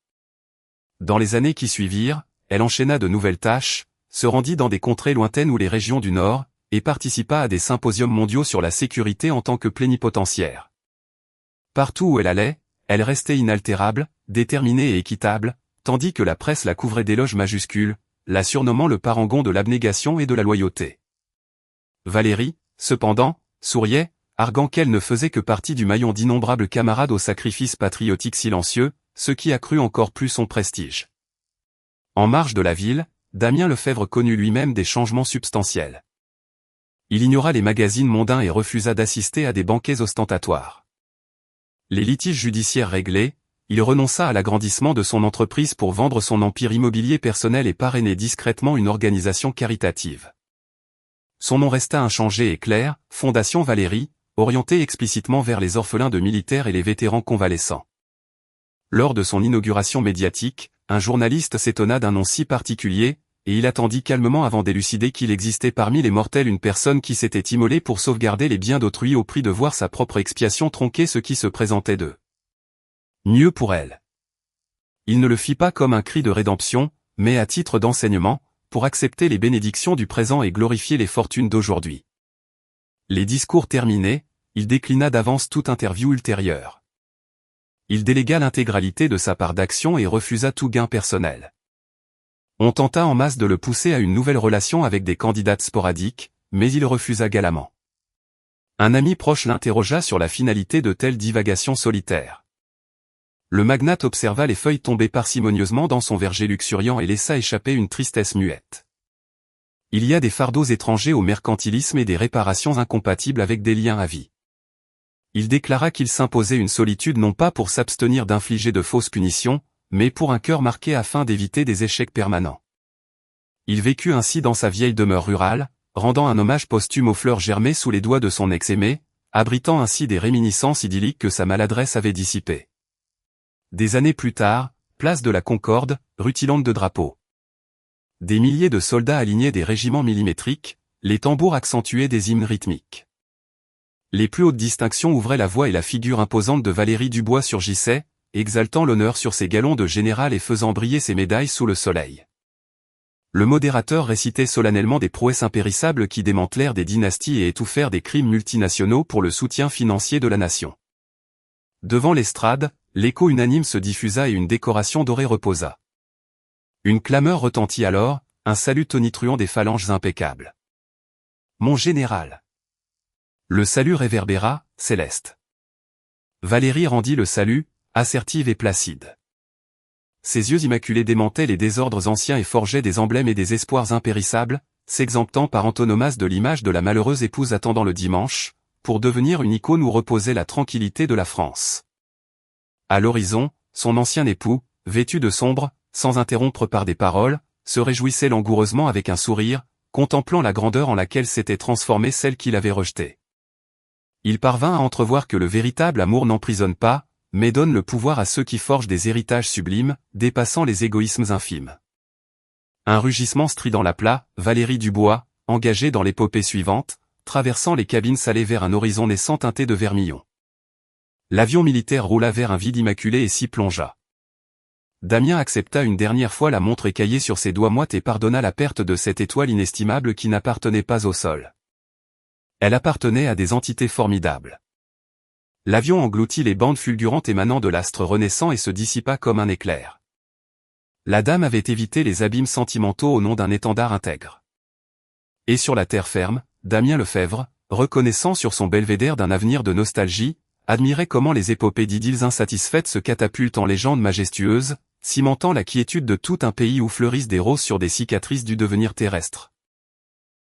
S1: Dans les années qui suivirent, elle enchaîna de nouvelles tâches, se rendit dans des contrées lointaines ou les régions du Nord, et participa à des symposiums mondiaux sur la sécurité en tant que plénipotentiaire. Partout où elle allait, elle restait inaltérable, déterminée et équitable, tandis que la presse la couvrait d'éloges majuscules, la surnommant le parangon de l'abnégation et de la loyauté. Valérie, cependant, souriait, arguant qu'elle ne faisait que partie du maillon d'innombrables camarades au sacrifice patriotique silencieux, ce qui accrut encore plus son prestige. En marge de la ville, Damien Lefebvre connut lui-même des changements substantiels. Il ignora les magazines mondains et refusa d'assister à des banquets ostentatoires. Les litiges judiciaires réglés, il renonça à l'agrandissement de son entreprise pour vendre son empire immobilier personnel et parrainer discrètement une organisation caritative. Son nom resta inchangé et clair, Fondation Valérie, orientée explicitement vers les orphelins de militaires et les vétérans convalescents. Lors de son inauguration médiatique, un journaliste s'étonna d'un nom si particulier, et il attendit calmement avant d'élucider qu'il existait parmi les mortels une personne qui s'était immolée pour sauvegarder les biens d'autrui au prix de voir sa propre expiation tronquer ce qui se présentait d'eux. Mieux pour elle. Il ne le fit pas comme un cri de rédemption, mais à titre d'enseignement, pour accepter les bénédictions du présent et glorifier les fortunes d'aujourd'hui. Les discours terminés, il déclina d'avance toute interview ultérieure. Il délégua l'intégralité de sa part d'action et refusa tout gain personnel. On tenta en masse de le pousser à une nouvelle relation avec des candidates sporadiques, mais il refusa galamment. Un ami proche l'interrogea sur la finalité de telles divagations solitaires. Le magnate observa les feuilles tomber parcimonieusement dans son verger luxuriant et laissa échapper une tristesse muette. Il y a des fardeaux étrangers au mercantilisme et des réparations incompatibles avec des liens à vie. Il déclara qu'il s'imposait une solitude non pas pour s'abstenir d'infliger de fausses punitions, mais pour un cœur marqué afin d'éviter des échecs permanents. Il vécut ainsi dans sa vieille demeure rurale, rendant un hommage posthume aux fleurs germées sous les doigts de son ex-aimé, abritant ainsi des réminiscences idylliques que sa maladresse avait dissipées. Des années plus tard, place de la Concorde, rutilante de drapeaux. Des milliers de soldats alignaient des régiments millimétriques, les tambours accentuaient des hymnes rythmiques. Les plus hautes distinctions ouvraient la voie et la figure imposante de Valérie Dubois surgissait, exaltant l'honneur sur ses galons de général et faisant briller ses médailles sous le soleil. Le modérateur récitait solennellement des prouesses impérissables qui démantelèrent des dynasties et étouffèrent des crimes multinationaux pour le soutien financier de la nation. Devant l'estrade, l'écho unanime se diffusa et une décoration dorée reposa. Une clameur retentit alors, un salut tonitruant des phalanges impeccables. « Mon général !» Le salut réverbéra, céleste. Valérie rendit le salut, assertive et placide. Ses yeux immaculés démentaient les désordres anciens et forgeaient des emblèmes et des espoirs impérissables, s'exemptant par antonomase de l'image de la malheureuse épouse attendant le dimanche, pour devenir une icône où reposait la tranquillité de la France. À l'horizon, son ancien époux, vêtu de sombre, sans interrompre par des paroles, se réjouissait langoureusement avec un sourire, contemplant la grandeur en laquelle s'était transformée celle qu'il avait rejetée. Il parvint à entrevoir que le véritable amour n'emprisonne pas, mais donne le pouvoir à ceux qui forgent des héritages sublimes, dépassant les égoïsmes infimes. Un rugissement strident l'appela, Valérie Dubois, engagée dans l'épopée suivante, traversant les cabines s'allait vers un horizon naissant teinté de vermillon. L'avion militaire roula vers un vide immaculé et s'y plongea. Damien accepta une dernière fois la montre écaillée sur ses doigts moites et pardonna la perte de cette étoile inestimable qui n'appartenait pas au sol. Elle appartenait à des entités formidables. L'avion engloutit les bandes fulgurantes émanant de l'astre renaissant et se dissipa comme un éclair. La dame avait évité les abîmes sentimentaux au nom d'un étendard intègre. Et sur la terre ferme, Damien Lefebvre, reconnaissant sur son belvédère d'un avenir de nostalgie, admirait comment les épopées d'idylles insatisfaites se catapultent en légendes majestueuses, cimentant la quiétude de tout un pays où fleurissent des roses sur des cicatrices du devenir terrestre.